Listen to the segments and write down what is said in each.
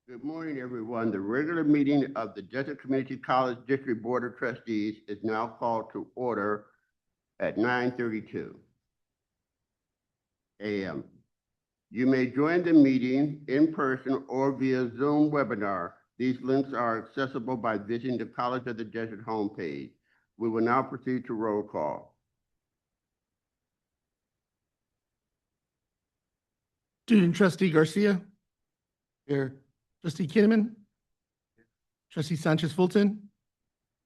Good morning, everyone. The regular meeting of the Desert Community College District Board of Trustees is now called to order at 9:32 a.m. You may join the meeting in person or via Zoom webinar. These links are accessible by visiting the College of the Desert homepage. We will now proceed to roll call. Student Trustee Garcia. Here. Trustee Kinnaman. Trustee Sanchez Fulton.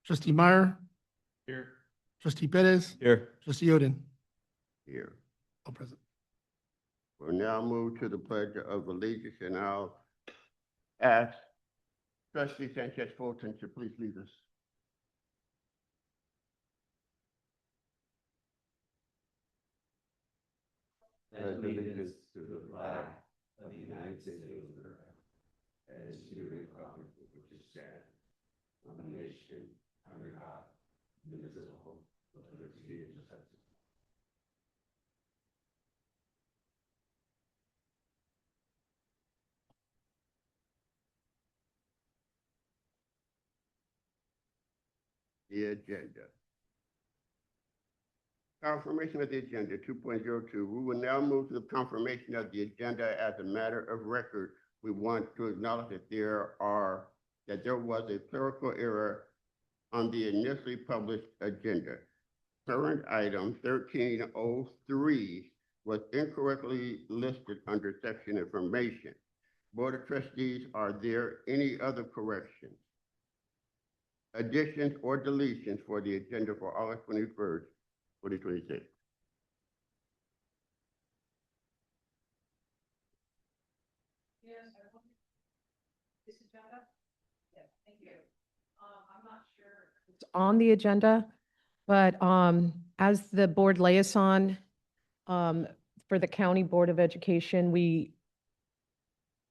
Trustee Meyer. Here. Trustee Perez. Here. Trustee Oden. Here. All present. We'll now move to the Pledge of Allegiance, and I'll ask Trustee Sanchez Fulton to please lead us. Pledge allegiance to the flag of the United States of America and to the republic which is stands one nation under God, indivisible, with liberty and justice. The agenda. Confirmation of the agenda 2.02. We will now move to the confirmation of the agenda as a matter of record. We want to acknowledge that there was a clerical error on the initially published agenda. Current item 1303 was incorrectly listed under section information. Board of Trustees, are there any other corrections, additions, or deletions for the agenda for August 21st, 2026? Yes, this agenda? Yes, thank you. I'm not sure it's on the agenda, but as the board liaison for the County Board of Education, we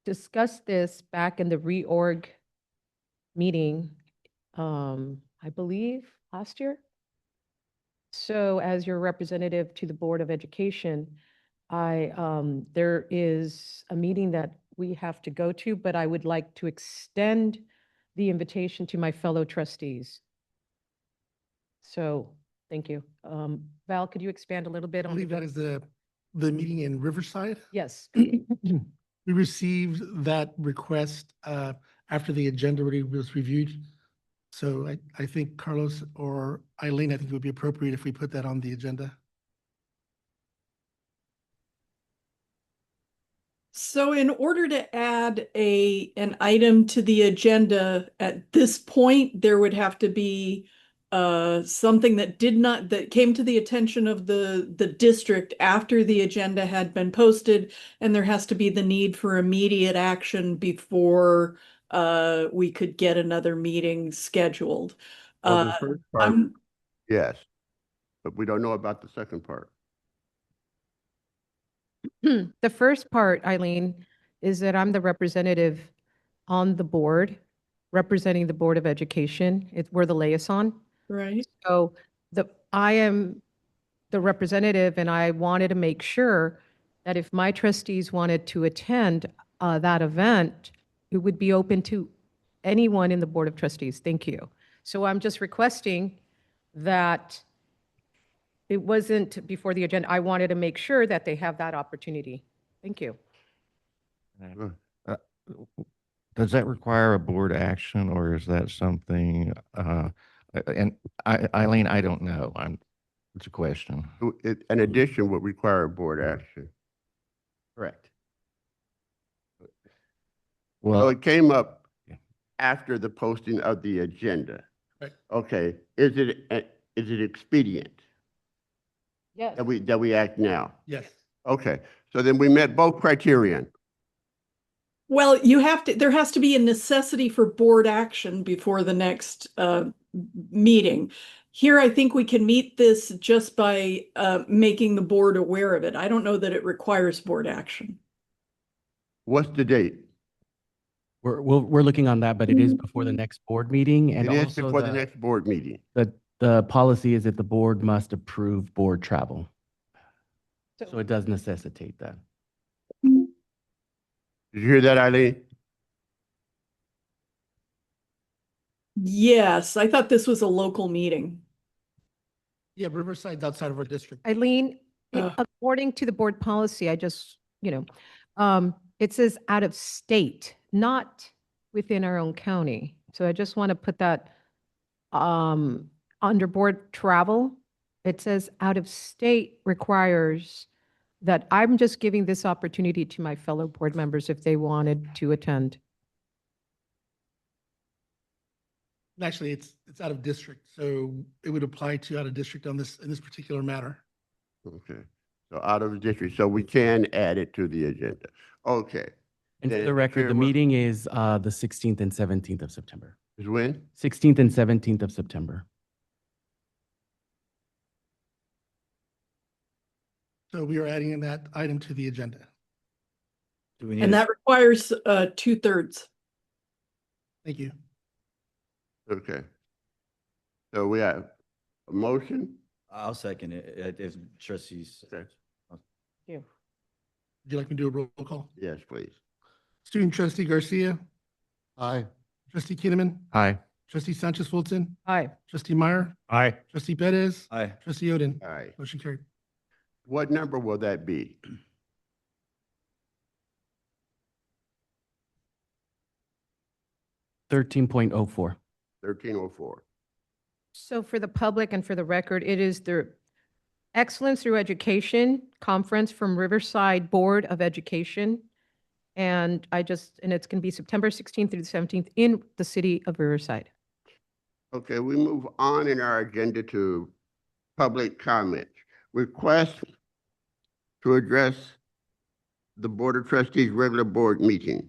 discussed this back in the reorg meeting, I believe last year. So as your representative to the Board of Education, there is a meeting that we have to go to, but I would like to extend the invitation to my fellow trustees. So, thank you. Val, could you expand a little bit I on? believe that is the meeting in Riverside. Yes. We received that request after the agenda already was reviewed. So I think Carlos or Eileen, I think it would be appropriate if we put that on the agenda. So in order to add an item to the agenda at this point, there would have to be something that came to the attention of the district after the agenda had been posted, and there has to be the need for immediate action before we could get another meeting scheduled. Well, the first part, yes, but we don't know about the second part. The first part, Eileen, is that I'm the representative on the board, representing the Board of Education. We're the liaison. Right. So I am the representative, and I wanted to make sure that if my trustees wanted to attend that event, it would be open to anyone in the Board of Trustees. Thank you. So I'm just requesting that it wasn't before the agenda. I wanted to make sure that they have that opportunity. Thank you. Does that require a board action, or is that something, and Eileen, I don't know. It's a question. An addition would require a board action. Correct. Well, So it came up after the posting of the agenda. Right. Okay, is it expedient Yes. that we act now? Yes. Okay, so then we met both criterion. Well, there has to be a necessity for board action before the next meeting. Here, I think we can meet this just by making the board aware of it. I don't know that it requires board action. What's the date? We're looking on that, but it is before the next board meeting. And It is also before the next board meeting. the policy is that the board must approve board travel. So it does necessitate that. Did you hear that, Eileen? Yes, I thought this was a local meeting. Yeah, Riverside's outside of our district. Eileen, Ugh. according to the board policy, I just, it says out of state, not within our own county. So I just want to put that under board travel. It says out of state requires that I'm just giving this opportunity to my fellow board members if they wanted to attend. Actually, it's out of district, so it would apply to out of district on in this particular matter. Okay, so out of the district, so we can add it to the agenda. Okay. And for Then the record, Chair the will- meeting is the 16th and 17th of September. Is when? 16th and 17th of September. So we are adding that item to the agenda. Do we need And a- that requires 2/3. Thank you. Okay. So we have a motion? I'll second it, if trustees. Okay. Would you like me to do a roll call? Yes, please. Student trustee Garcia, Aye. trustee Kinnaman, Aye. trustee Sanchez Wilson, Aye. trustee Meyer, Aye. trustee Perez, Aye. trustee Oden. All right. Motion carried. What number will that be? Thirteen point oh four. 1304. So for the public and for the record, it is the Excellence Through Education Conference from Riverside Board of Education. And it's going to be September 16th through the 17th in the city of Riverside. Okay, we move on in our agenda to public comment. Request to address the Board of Trustees regular board meeting.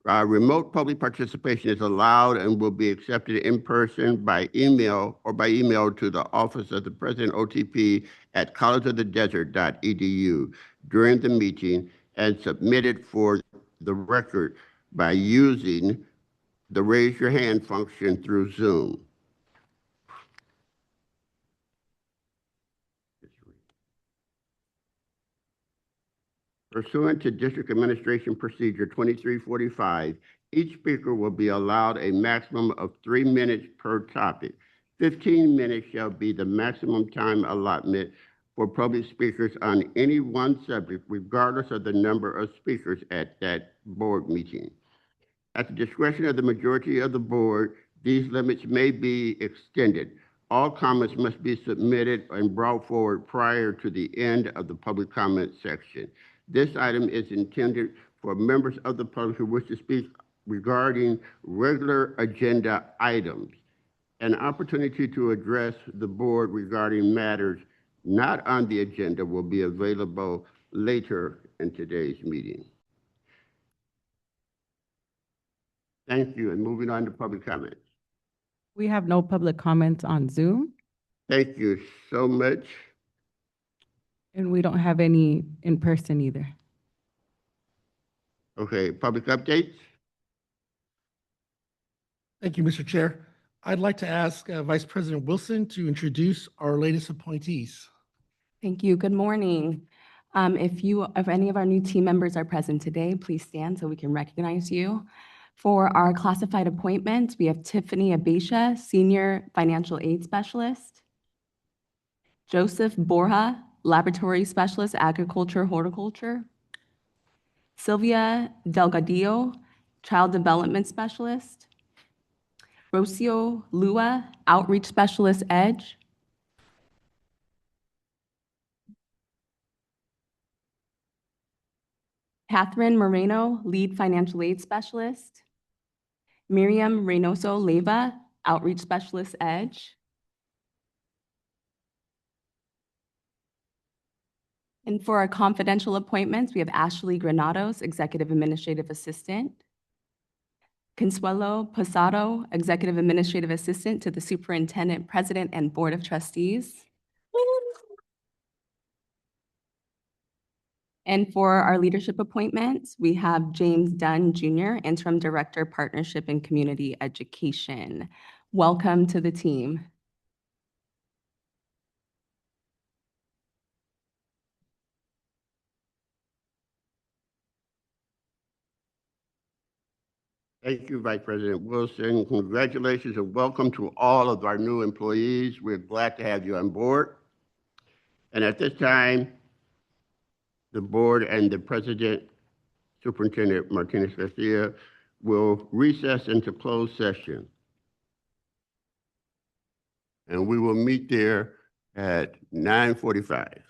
Remote public participation is allowed and will be accepted in person by email to the office of the President OTP at collegeofthedesert.edu during the meeting and submitted for the record by using the raise your hand function through Zoom. Pursuant to District Administration Procedure 2345, each speaker will be allowed a maximum of 3 minutes per topic. 15 minutes shall be the maximum time allotment for public speakers on any one subject, regardless of the number of speakers at that board meeting. At the discretion of the majority of the board, these limits may be extended. All comments must be submitted and brought forward prior to the end of the public comment section. This item is intended for members of the public who wish to speak regarding regular agenda items. An opportunity to address the board regarding matters not on the agenda will be available later in today's meeting. Thank you, and moving on to public comments. We have no public comments on Zoom, Thank you so much. and we don't have any in person either. Okay, public updates? Thank you, Mr. Chair. I'd like to ask Vice President Wilson to introduce our latest appointees. Thank you. Good morning. If any of our new team members are present today, please stand so we can recognize you. For our classified appointments, we have Tiffany Abesha, Senior Financial Aid Specialist. Joseph Borja, Laboratory Specialist, Agriculture, Horticulture. Sylvia Delgadillo, Child Development Specialist. Rocio Lua, Outreach Specialist, Edge. Catherine Moreno, Lead Financial Aid Specialist. Miriam Reynoso Leyva, Outreach Specialist, Edge. And for our confidential appointments, we have Ashley Granados, Executive Administrative Assistant. Consuelo Posado, Executive Administrative Assistant to the Superintendent, President, and Board of Trustees. And for our leadership appointments, we have James Dunn Jr., Interim Director, Partnership and Community Education. Welcome to the team. Thank you, Vice President Wilson. Congratulations and welcome to all of our new employees. We're glad to have you on board. And at this time, the board and the President, Superintendent Martinez Garcia, will recess into closed session. And we will meet there at 9:45.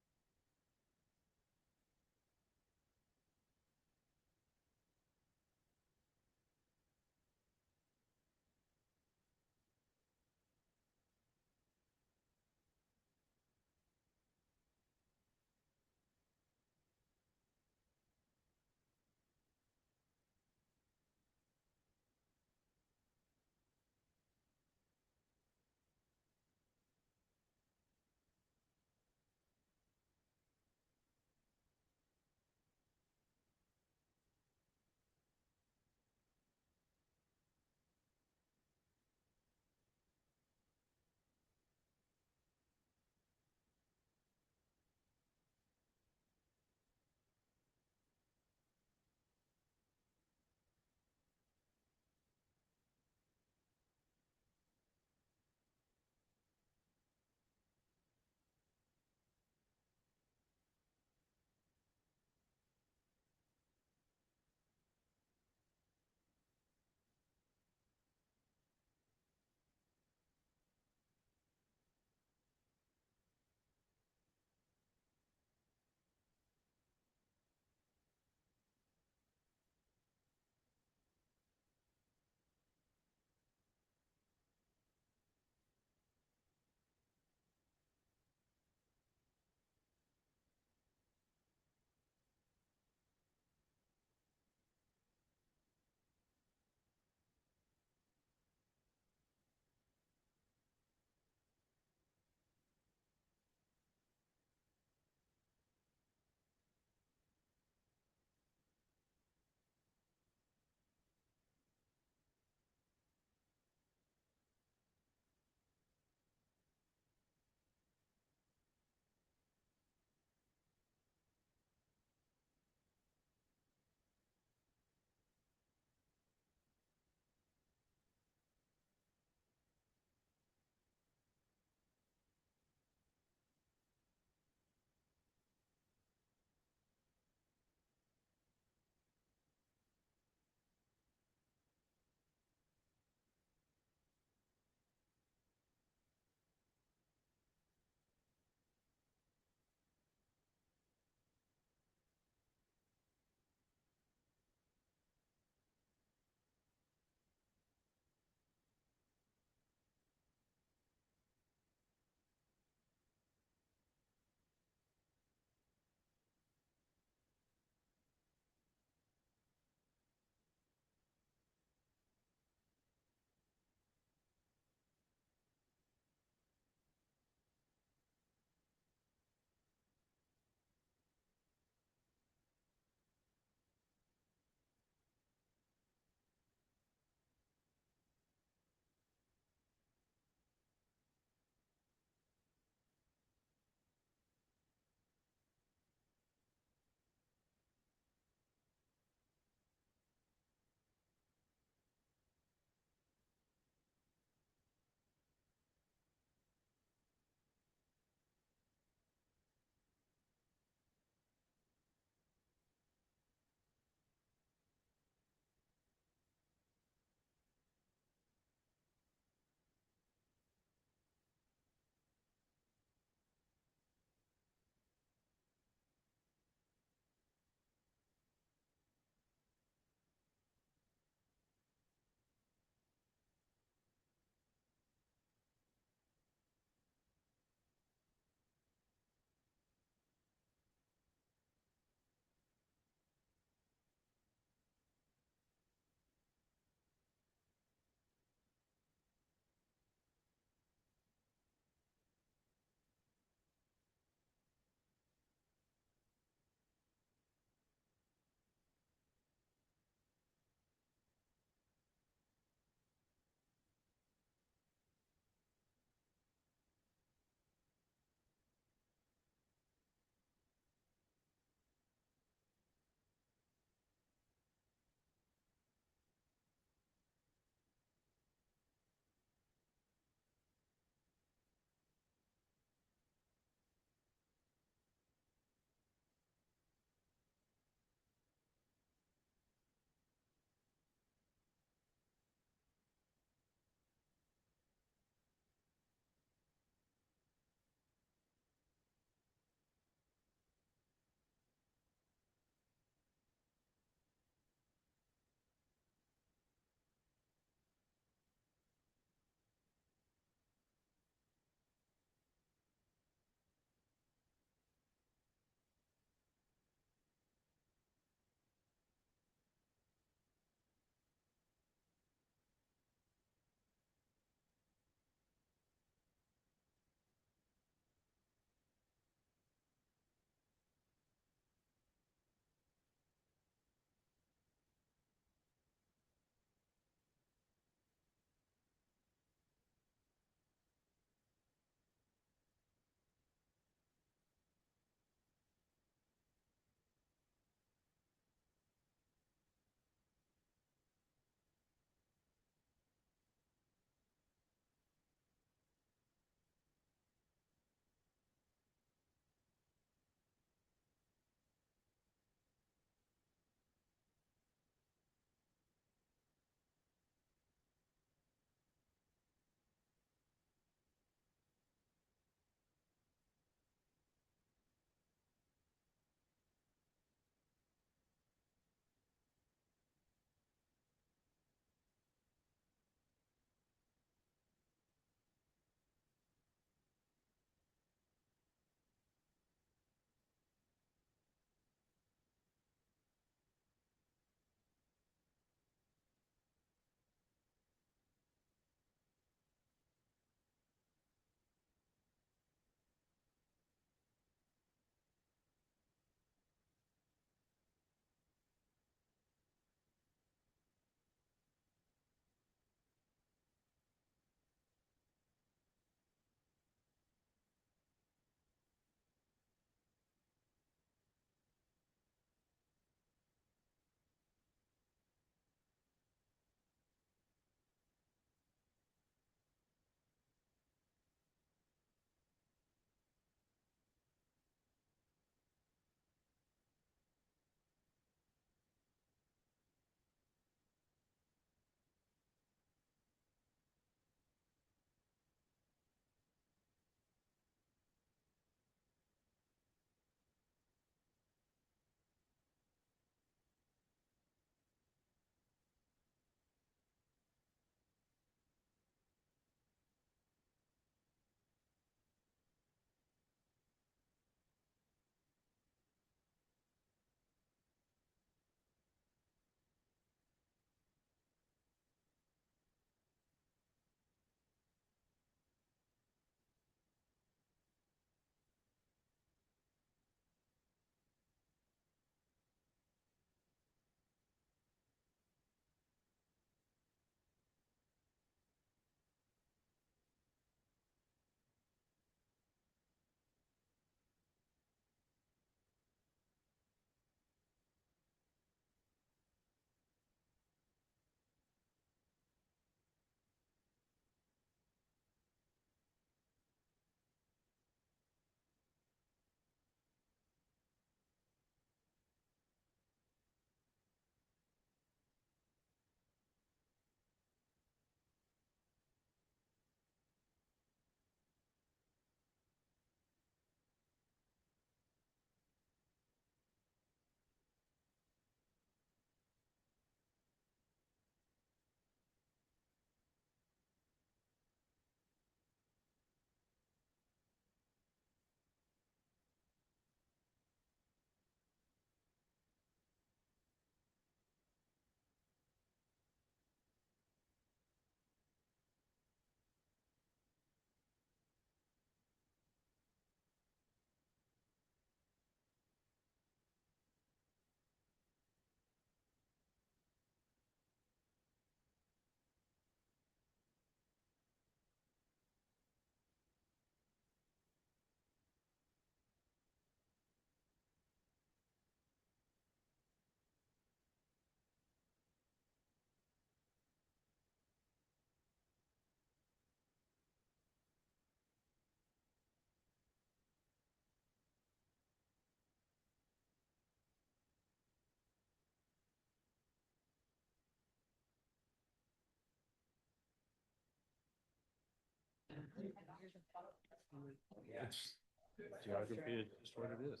Geography is just what it is.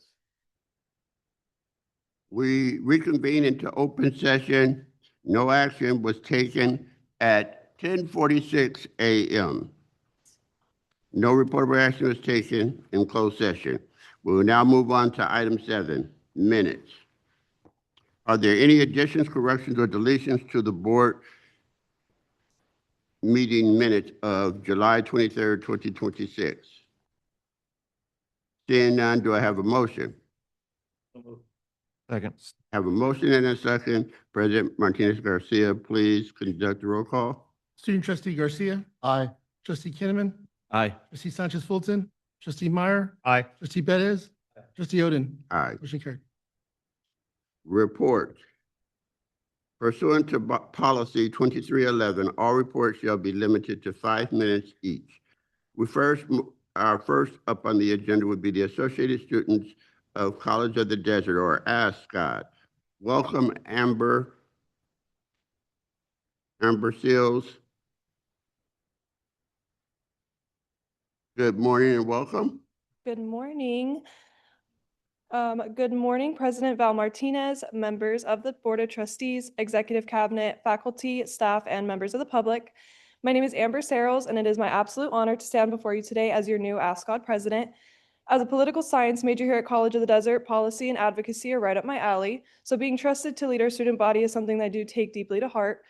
We reconvene into open session. No action was taken at 10:46 a.m. No reportable action was taken in closed session. We will now move on to item 7, minutes. Are there any additions, corrections, or deletions to the board meeting minutes of July 23rd, 2026? Seeing none, do I have a motion? Second. Have a motion and a second. President Martinez Garcia, please conduct the roll call. Student trustee Garcia, Aye. trustee Kinnaman, Aye. trustee Sanchez Fulton, trustee Meyer, Aye. trustee Bettis, trustee Oden. Aye. Motion carried. Report. Pursuant to policy 2311, all reports shall be limited to 5 minutes each. Our first up on the agenda would be the Associated Students of College of the Desert, or ASCOD. Welcome, Amber Seals. Good morning and welcome. Good morning. Good morning, President Val Martinez, members of the Board of Trustees, Executive Cabinet, faculty, staff, and members of the public. My name is Amber Sarles, and it is my absolute honor to stand before you today as your new ASCOD president. As a political science major here at College of the Desert, policy and advocacy are right up my alley, so being trusted to lead our student body is something that I do take deeply to heart.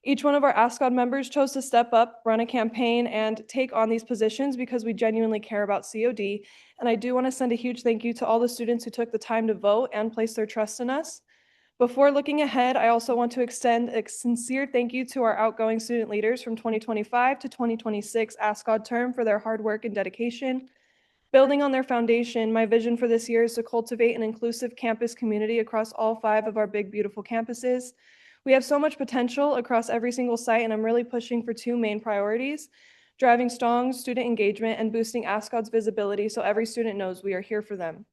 Each one of our ASCOD members chose to step up, run a campaign, and take on these positions because we genuinely care about COD. And I do want to send a huge thank you to all the students who took the time to vote and place their trust in us. Before looking ahead, I also want to extend a sincere thank you to our outgoing student leaders from 2025 to 2026 ASCOD term for their hard work and dedication. Building on their foundation, my vision for this year is to cultivate an inclusive campus community across all 5 of our big, beautiful campuses. We have so much potential across every single site, and I'm really pushing for 2 main priorities: driving strong student engagement and boosting ASCOD's visibility so every student knows we are here for them.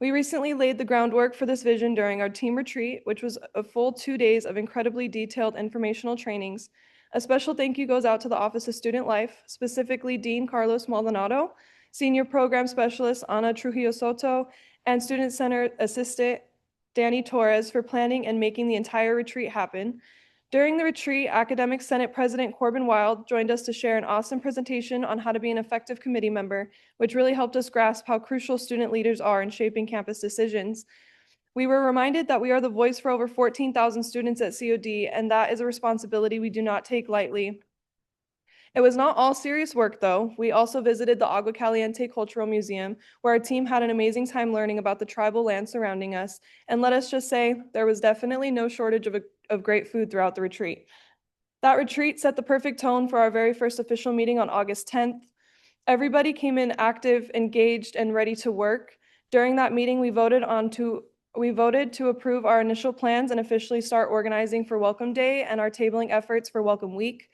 We recently laid the groundwork for this vision during our team retreat, which was a full 2 days of incredibly detailed informational trainings. A special thank you goes out to the Office of Student Life, specifically Dean Carlos Maldonado, Senior Program Specialist Ana Trujillo Soto, and Student Center Assistant Danny Torres for planning and making the entire retreat happen. During the retreat, Academic Senate President Corbin Wild joined us to share an awesome presentation on how to be an effective committee member, which really helped us grasp how crucial student leaders are in shaping campus decisions. We were reminded that we are the voice for over 14,000 students at COD, and that is a responsibility we do not take lightly. It was not all serious work, though. We also visited the Agua Caliente Cultural Museum, where our team had an amazing time learning about the tribal land surrounding us. And let us just say, there was definitely no shortage of great food throughout the retreat. That retreat set the perfect tone for our very first official meeting on August 10th. Everybody came in active, engaged, and ready to work. During that meeting, we voted to approve our initial plans and officially start organizing for Welcome Day and our tabling efforts for Welcome Week.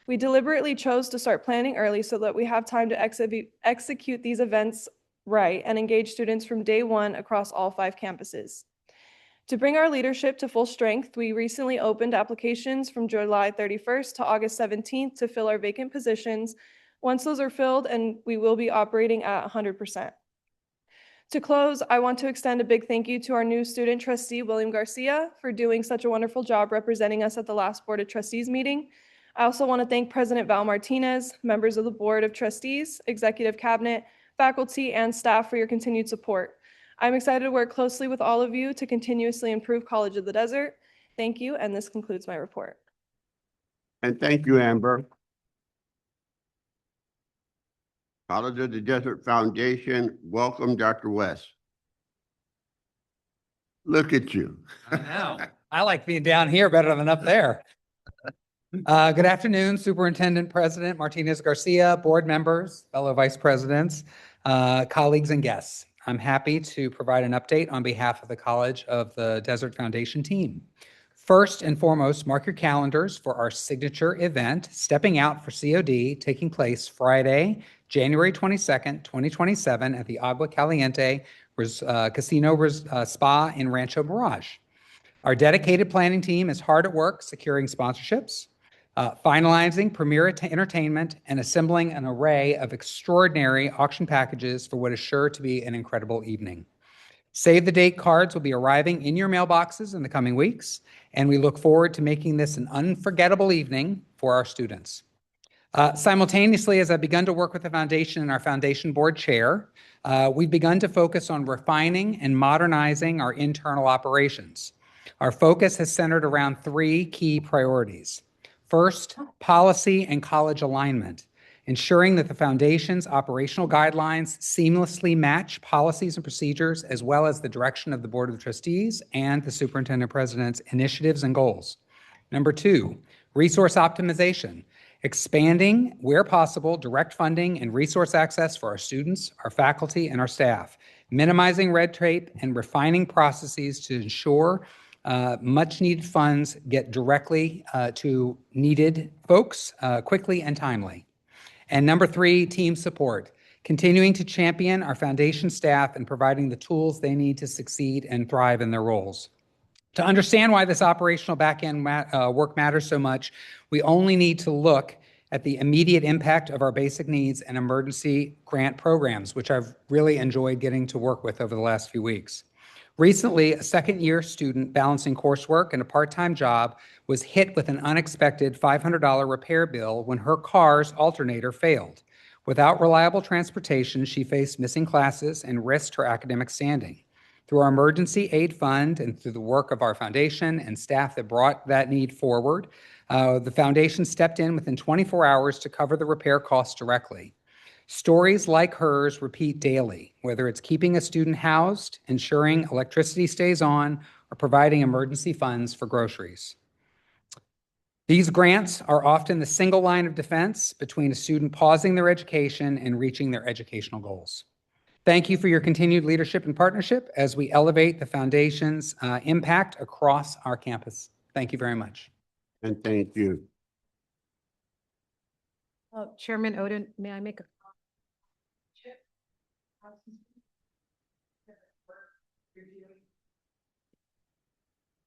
We deliberately chose to start planning early so that we have time to execute these events right and engage students from day 1 across all 5 campuses. To bring our leadership to full strength, we recently opened applications from July 31st to August 17th to fill our vacant positions. Once those are filled, and we will be operating at 100%. To close, I want to extend a big thank you to our new student trustee, William Garcia, for doing such a wonderful job representing us at the last Board of Trustees meeting. I also want to thank President Val Martinez, members of the Board of Trustees, Executive Cabinet, faculty, and staff for your continued support. I'm excited to work closely with all of you to continuously improve College of the Desert. Thank you, and this concludes my report. And thank you, Amber. College of the Desert Foundation, welcome, Dr. West. Look at you. I know. I like being down here better than up there. Good afternoon, Superintendent President Martinez Garcia, board members, fellow vice presidents, colleagues, and guests. I'm happy to provide an update on behalf of the College of the Desert Foundation team. First and foremost, mark your calendars for our signature event, Stepping Out for COD, taking place Friday, January 22nd, 2027 at the Agua Caliente Casino Spa in Rancho Mirage. Our dedicated planning team is hard at work securing sponsorships, finalizing premier entertainment, and assembling an array of extraordinary auction packages for what is sure to be an incredible evening. Save the date cards will be arriving in your mailboxes in the coming weeks, and we look forward to making this an unforgettable evening for our students. Simultaneously, as I've begun to work with the foundation and our foundation board chair, we've begun to focus on refining and modernizing our internal operations. Our focus has centered around three key priorities. First, policy and college alignment, ensuring that the foundation's operational guidelines seamlessly match policies and procedures, as well as the direction of the Board of Trustees and the Superintendent President's initiatives and goals. Number two, resource optimization, expanding, where possible, direct funding and resource access for our students, our faculty, and our staff, minimizing red tape and refining processes to ensure much needed funds get directly to needed folks quickly and timely. And number three, team support, continuing to champion our foundation staff and providing the tools they need to succeed and thrive in their roles. To understand why this operational back-end work matters so much, we only need to look at the immediate impact of our basic needs and emergency grant programs, which I've really enjoyed getting to work with over the last few weeks. Recently, a second-year student balancing coursework and a part-time job was hit with an unexpected $500 repair bill when her car's alternator failed. Without reliable transportation, she faced missing classes and risked her academic standing. Through our emergency aid fund and through the work of our foundation and staff that brought that need forward, the foundation stepped in within 24 hours to cover the repair costs directly. Stories like hers repeat daily, whether it's keeping a student housed, ensuring electricity stays on, or providing emergency funds for groceries. These grants are often the single line of defense between a student pausing their education and reaching their educational goals. Thank you for your continued leadership and partnership as we elevate the foundation's impact across our campus. Thank you very much. And thank you. Chairman Oden, may I make a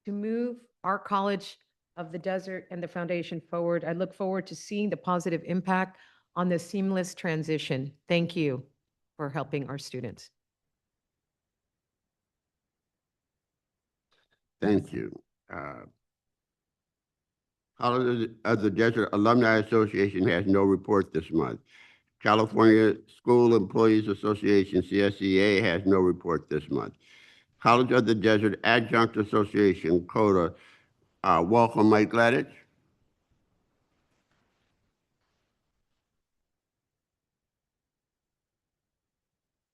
to move our College of the Desert and the foundation forward? I look forward to seeing the positive impact on the seamless transition. Thank you for helping our students. Thank you. College of the Desert Alumni Association has no report this month. California School Employees Association, CSEA, has no report this month. College of the Desert Adjunct Association, CODA, welcome, Mike Gladich.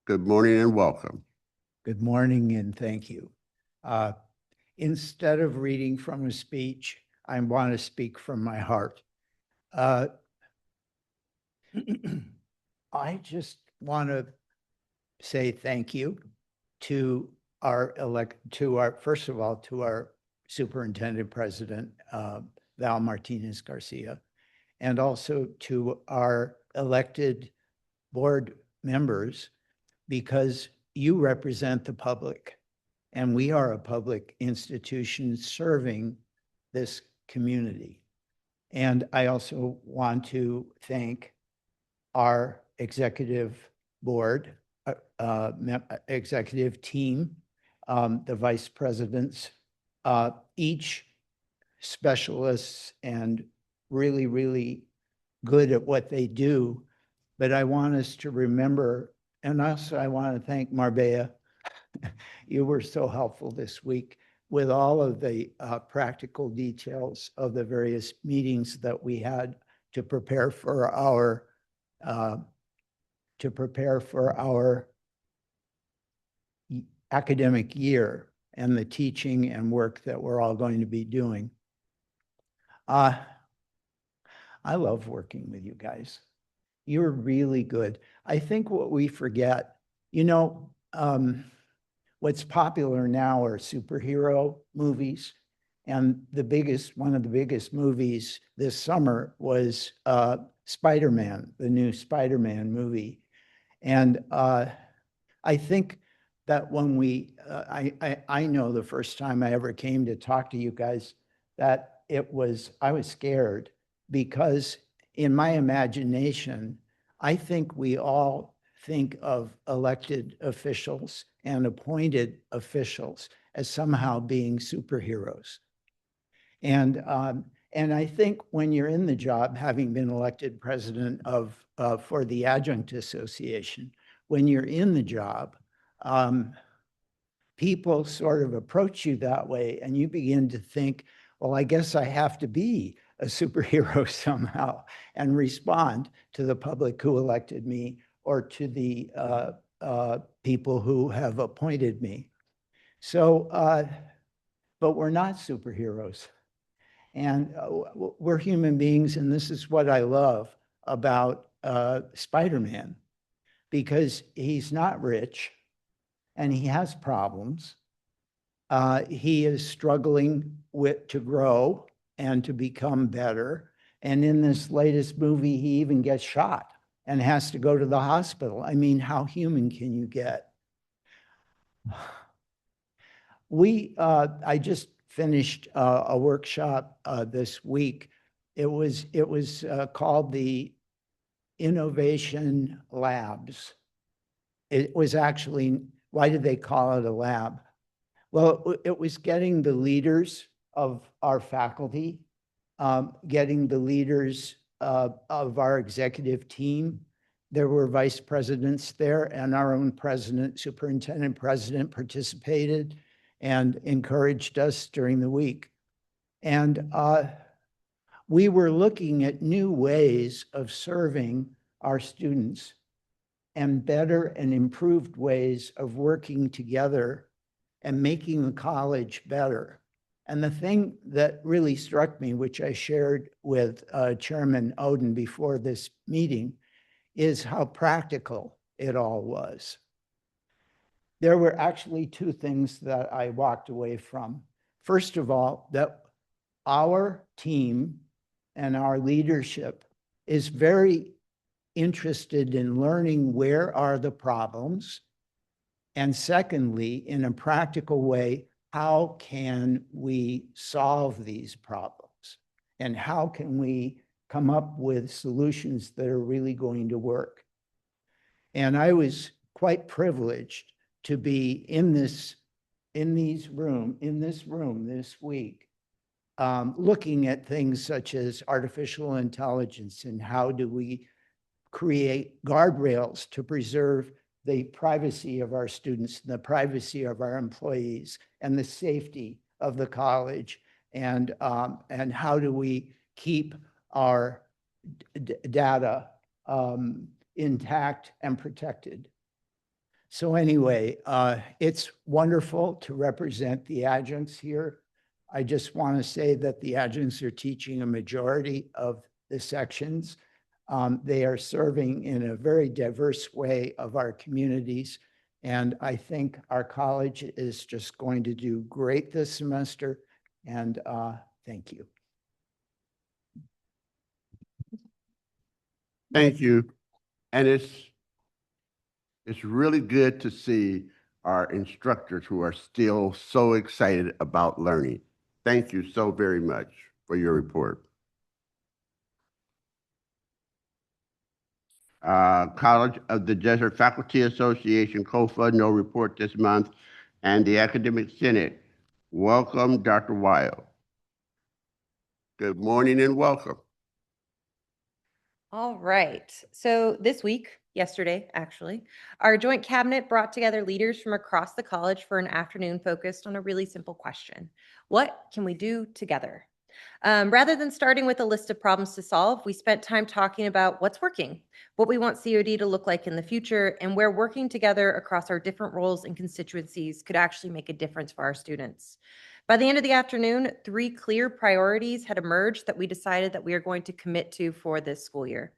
Good morning and welcome. Good morning and thank you. Instead of reading from a speech, I want to speak from my heart. I just want to say thank you to first of all, to our Superintendent President, Val Martinez Garcia, and also to our elected board members, because you represent the public, and we are a public institution serving this community. And I also want to thank our executive board, executive team, the vice presidents, each specialists and really, really good at what they do. But I want us to remember, and also I want to thank Marbella. You were so helpful this week with all of the practical details of the various meetings that we had to prepare for our academic year and the teaching and work that we're all going to be doing. I love working with you guys. You're really good. I think what we forget, what's popular now are superhero movies. And one of the biggest movies this summer was Spider-Man, the new Spider-Man movie. And I think that when I know the first time I ever came to talk to you guys, that I was scared because in my imagination, I think we all think of elected officials and appointed officials as somehow being superheroes. And I think when you're in the job, having been elected president of for the Adjunct Association, when you're in the job, people sort of approach you that way, and you begin to think, well, I guess I have to be a superhero somehow and respond to the public who elected me or to the people who have appointed me. So, but we're not superheroes. And we're human beings, and this is what I love about Spider-Man, because he's not rich and he has problems. He is struggling to grow and to become better. And in this latest movie, he even gets shot and has to go to the hospital. I mean, how human can you get? I just finished a workshop this week. It was called the Innovation Labs. It was actually, why did they call it a lab? Well, it was getting the leaders of our faculty, getting the leaders of our executive team. There were vice presidents there, and our own president, superintendent president, participated and encouraged us during the week. And we were looking at new ways of serving our students and better and improved ways of working together and making the college better. And the thing that really struck me, which I shared with Chairman Oden before this meeting, is how practical it all was. There were actually two things that I walked away from. First of all, that our team and our leadership is very interested in learning where are the problems, and secondly, in a practical way, how can we solve these problems? And how can we come up with solutions that are really going to work? And I was quite privileged to be in this room this week, looking at things such as artificial intelligence and how do we create guardrails to preserve the privacy of our students, the privacy of our employees, and the safety of the college, and how do we keep our data intact and protected. So anyway, it's wonderful to represent the adjuncts here. I just want to say that the adjuncts are teaching a majority of the sections. They are serving in a very diverse way of our communities. And I think our college is just going to do great this semester. And thank you. Thank you. And it's really good to see our instructors who are still so excited about learning. Thank you so very much for your report. College of the Desert Faculty Association, COFA, no report this month, and the Academic Senate. Welcome, Dr. Weil. Good morning and welcome. All right. So this week, yesterday actually, our joint cabinet brought together leaders from across the college for an afternoon focused on a really simple question. What can we do together? Rather than starting with a list of problems to solve, we spent time talking about what's working, what we want COD to look like in the future, and where working together across our different roles and constituencies could actually make a difference for our students. By the end of the afternoon, 3 clear priorities had emerged that we decided that we are going to commit to for this school year.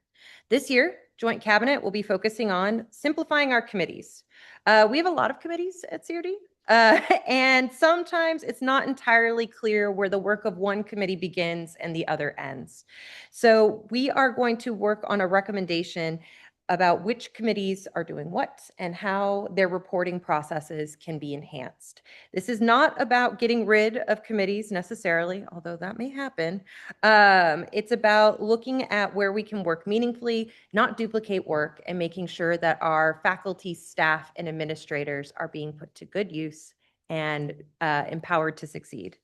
This year, Joint Cabinet will be focusing on simplifying our committees. We have a lot of committees at COD, and sometimes it's not entirely clear where the work of one committee begins and the other ends. So we are going to work on a recommendation about which committees are doing what and how their reporting processes can be enhanced. This is not about getting rid of committees necessarily, although that may happen. It's about looking at where we can work meaningfully, not duplicate work, and making sure that our faculty, staff, and administrators are being put to good use and empowered to succeed.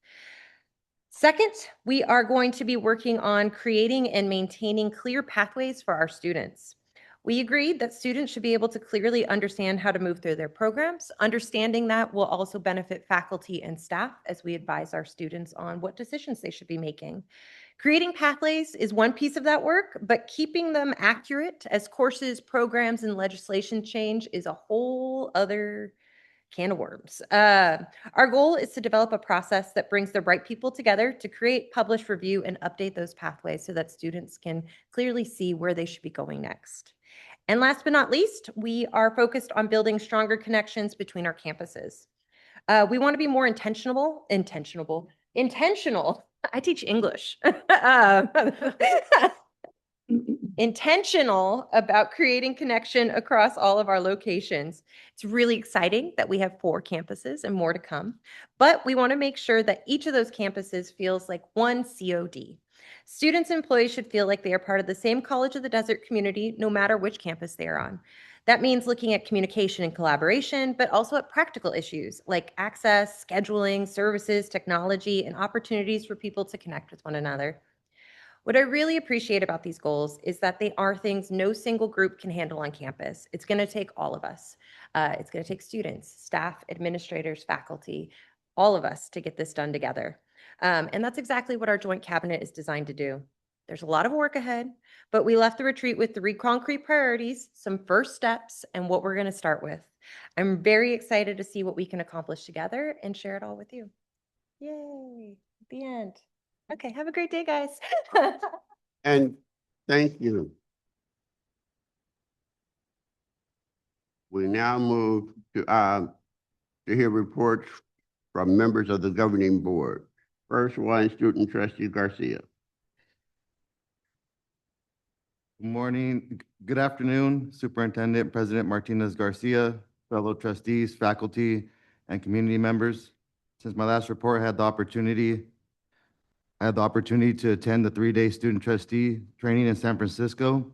Second, we are going to be working on creating and maintaining clear pathways for our students. We agreed that students should be able to clearly understand how to move through their programs. Understanding that will also benefit faculty and staff as we advise our students on what decisions they should be making. Creating pathways is one piece of that work, but keeping them accurate as courses, programs, and legislation change is a whole other can of worms. Our goal is to develop a process that brings the right people together to create, publish, review, and update those pathways so that students can clearly see where they should be going next. And last but not least, we are focused on building stronger connections between our campuses. We want to be more intentional. I teach English. Intentional about creating connection across all of our locations. It's really exciting that we have 4 campuses and more to come, but we want to make sure that each of those campuses feels like one COD. Students and employees should feel like they are part of the same College of the Desert community, no matter which campus they are on. That means looking at communication and collaboration, but also at practical issues like access, scheduling, services, technology, and opportunities for people to connect with one another. What I really appreciate about these goals is that they are things no single group can handle on campus. It's going to take all of us. It's going to take students, staff, administrators, faculty, all of us to get this done together. And that's exactly what our joint cabinet is designed to do. There's a lot of work ahead, but we left the retreat with 3 concrete priorities, some first steps, and what we're going to start with. I'm very excited to see what we can accomplish together and share it all with you. Yay, the end. Okay, have a great day, guys. And thank you. We now move to hear reports from members of the governing board. First one, Student Trustee Garcia. Good morning, good afternoon, Superintendent President Martinez Garcia, fellow trustees, faculty, and community members. Since my last report, I had the opportunity to attend the 3-day student trustee training in San Francisco.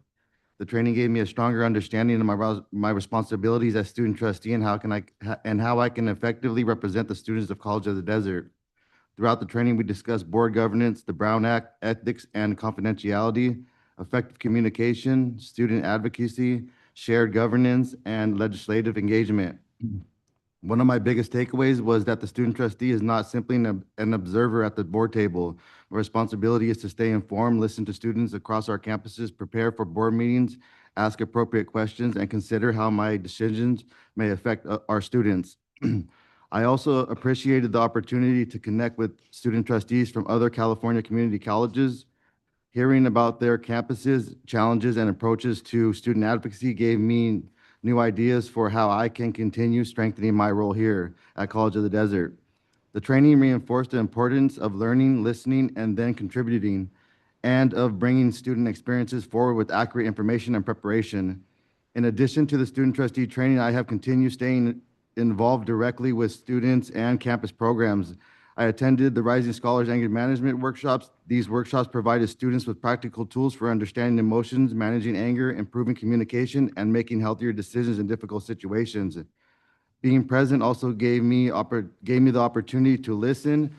The training gave me a stronger understanding of my responsibilities as student trustee and how I can effectively represent the students of College of the Desert. Throughout the training, we discussed board governance, the Brown Act, ethics and confidentiality, effective communication, student advocacy, shared governance, and legislative engagement. One of my biggest takeaways was that the student trustee is not simply an observer at the board table. My responsibility is to stay informed, listen to students across our campuses, prepare for board meetings, ask appropriate questions, and consider how my decisions may affect our students. I also appreciated the opportunity to connect with student trustees from other California community colleges. Hearing about their campuses, challenges, and approaches to student advocacy gave me new ideas for how I can continue strengthening my role here at College of the Desert. The training reinforced the importance of learning, listening, and then contributing, and of bringing student experiences forward with accurate information and preparation. In addition to the student trustee training, I have continued staying involved directly with students and campus programs. I attended the Rising Scholars Anger Management workshops. These workshops provided students with practical tools for understanding emotions, managing anger, improving communication, and making healthier decisions in difficult situations. Being present also gave me the opportunity to listen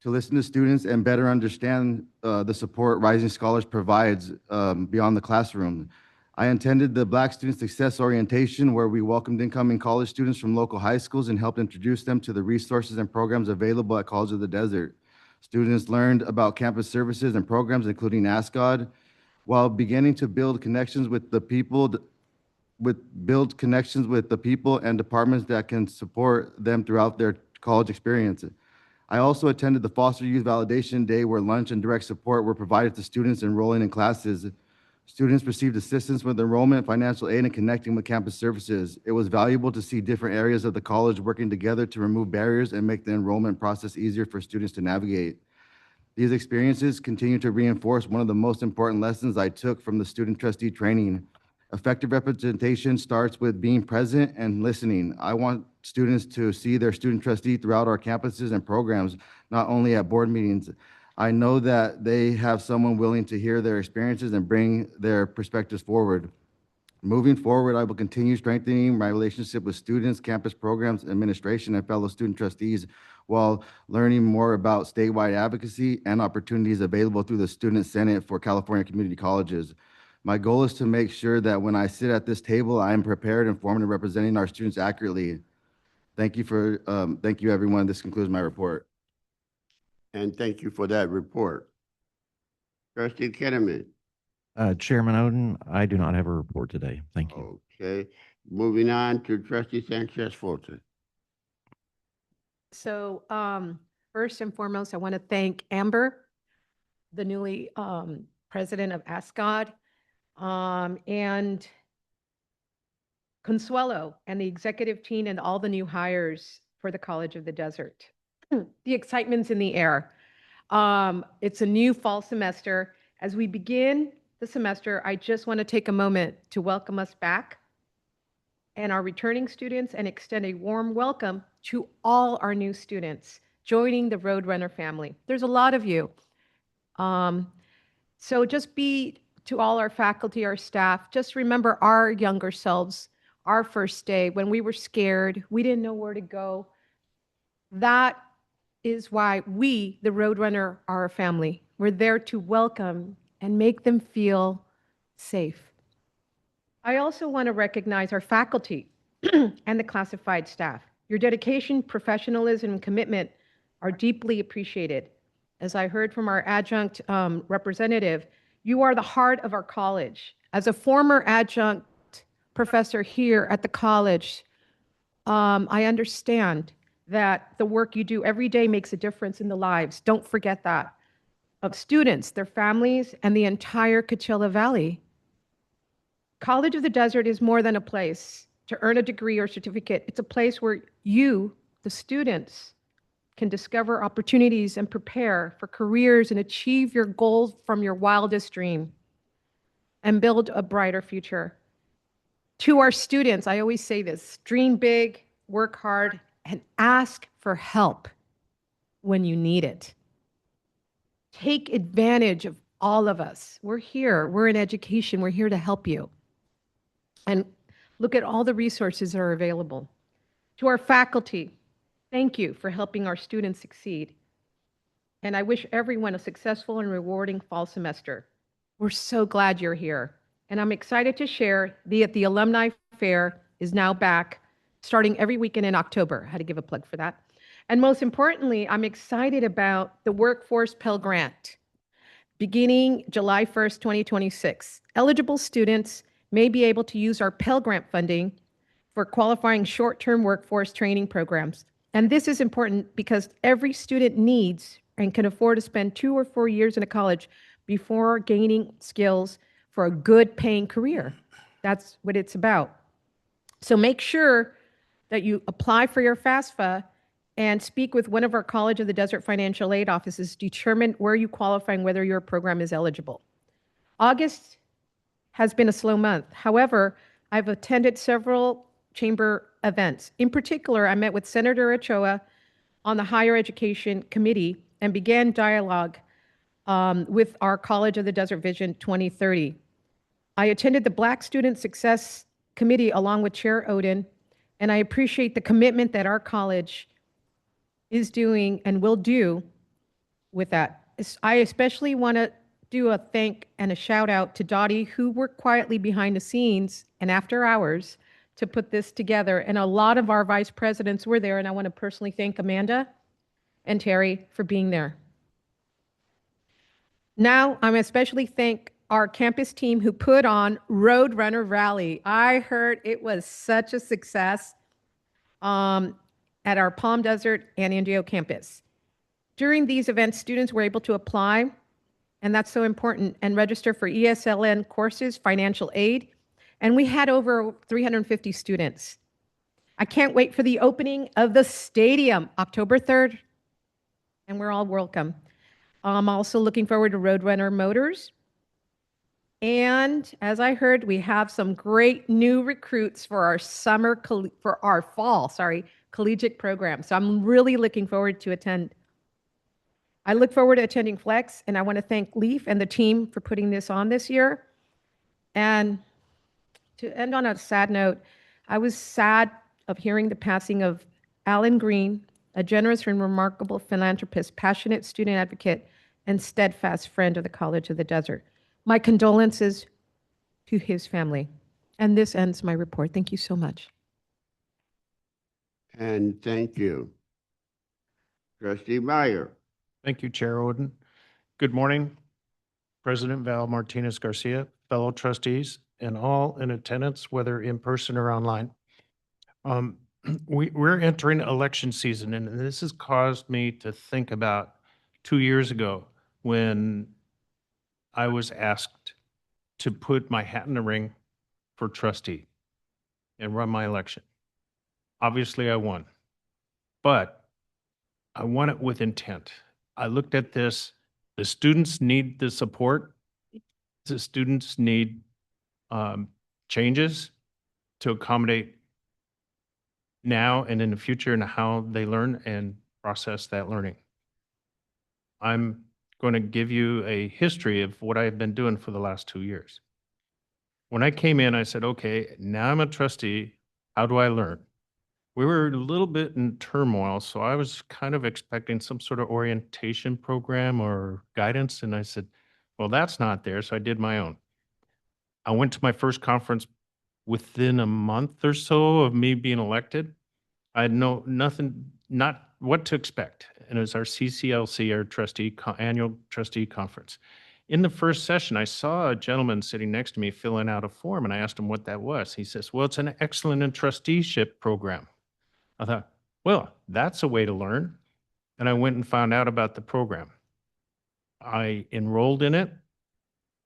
to students and better understand the support Rising Scholars provides beyond the classroom. I attended the Black Student Success Orientation, where we welcomed incoming college students from local high schools and helped introduce them to the resources and programs available at College of the Desert. Students learned about campus services and programs, including Ask God, while beginning to build connections with the people and departments that can support them throughout their college experience. I also attended the Foster Youth Validation Day, where lunch and direct support were provided to students enrolling in classes. Students received assistance with enrollment, financial aid, and connecting with campus services. It was valuable to see different areas of the college working together to remove barriers and make the enrollment process easier for students to navigate. These experiences continue to reinforce one of the most important lessons I took from the student trustee training. Effective representation starts with being present and listening. I want students to see their student trustee throughout our campuses and programs, not only at board meetings. I know that they have someone willing to hear their experiences and bring their perspectives forward. Moving forward, I will continue strengthening my relationship with students, campus programs, administration, and fellow student trustees while learning more about statewide advocacy and opportunities available through the Student Senate for California Community Colleges. My goal is to make sure that when I sit at this table, I am prepared, informed, and representing our students accurately. Thank you, everyone. This concludes my report. And thank you for that report. Trustee Ketterman. Chairman Oden, I do not have a report today. Thank you. Okay, moving on to Trustee Sanchez Fulton. So first and foremost, I want to thank Amber, the newly president of ASCOD, and Consuelo and the executive team and all the new hires for the College of the Desert. The excitement's in the air. It's a new fall semester. As we begin the semester, I just want to take a moment to welcome us back and our returning students and extend a warm welcome to all our new students joining the Roadrunner family. There's a lot of you. So just be to all our faculty, our staff, just remember our younger selves, our first day when we were scared, we didn't know where to go. That is why we, the Roadrunner, are a family. We're there to welcome and make them feel safe. I also want to recognize our faculty and the classified staff. Your dedication, professionalism, and commitment are deeply appreciated. As I heard from our adjunct representative, you are the heart of our college. As a former adjunct professor here at the college, I understand that the work you do every day makes a difference in the lives, don't forget that, of students, their families, and the entire Coachella Valley. College of the Desert is more than a place to earn a degree or certificate. It's a place where you, the students, can discover opportunities and prepare for careers and achieve your goals from your wildest dream and build a brighter future. To our students, I always say this, dream big, work hard, and ask for help when you need it. Take advantage of all of us. We're here, we're in education, we're here to help you. And look at all the resources that are available. To our faculty, thank you for helping our students succeed. And I wish everyone a successful and rewarding fall semester. We're so glad you're here. And I'm excited to share that the Alumni Fair is now back, starting every weekend in October. I had to give a plug for that. And most importantly, I'm excited about the Workforce Pell Grant, beginning July 1st, 2026. Eligible students may be able to use our Pell Grant funding for qualifying short-term workforce training programs. And this is important because every student needs and can afford to spend 2 or 4 years in a college before gaining skills for a good paying career. That's what it's about. So make sure that you apply for your FAFSA and speak with one of our College of the Desert financial aid offices to determine where you qualify and whether your program is eligible. August has been a slow month. However, I've attended several chamber events. In particular, I met with Senator Ochoa on the Higher Education Committee and began dialogue with our College of the Desert Vision 2030. I attended the Black Student Success Committee along with Chair Oden, and I appreciate the commitment that our college is doing and will do with that. I especially want to do a thank and a shout out to Dottie, who worked quietly behind the scenes and after hours to put this together. And a lot of our vice presidents were there, and I want to personally thank Amanda and Terry for being there. Now, I'm especially thank our campus team who put on Roadrunner Rally. I heard it was such a success at our Palm Desert and Indio campus. During these events, students were able to apply, and that's so important, and register for ESLN courses, financial aid, and we had over 350 students. I can't wait for the opening of the stadium, October 3rd, and we're all welcome. I'm also looking forward to Roadrunner Motors. And as I heard, we have some great new recruits for our fall collegiate program. So I'm really looking forward to attend. I look forward to attending Flex, and I want to thank Leaf and the team for putting this on this year. And to end on a sad note, I was sad of hearing the passing of Alan Green, a generous and remarkable philanthropist, passionate student advocate, and steadfast friend of the College of the Desert. My condolences to his family. And this ends my report. Thank you so much. And thank you. Trustee Meyer. Thank you, Chair Oden. Good morning, President Val Martinez Garcia, fellow trustees, and all in attendance, whether in person or online. We're entering election season, and this has caused me to think about 2 years ago when I was asked to put my hat in the ring for trustee and run my election. Obviously, I won, but I won it with intent. I looked at this, the students need the support. The students need changes to accommodate now and in the future and how they learn and process that learning. I'm going to give you a history of what I've been doing for the last 2 years. When I came in, I said, okay, now I'm a trustee. How do I learn? We were a little bit in turmoil, so I was kind of expecting some sort of orientation program or guidance. And I said, well, that's not there. So I did my own. I went to my first conference within a month or so of me being elected. I had not what to expect. And it was our CCLC, our annual trustee conference. In the first session, I saw a gentleman sitting next to me filling out a form, and I asked him what that was. He says, well, it's an excellent in trusteeship program. I thought, well, that's a way to learn. And I went and found out about the program. I enrolled in it.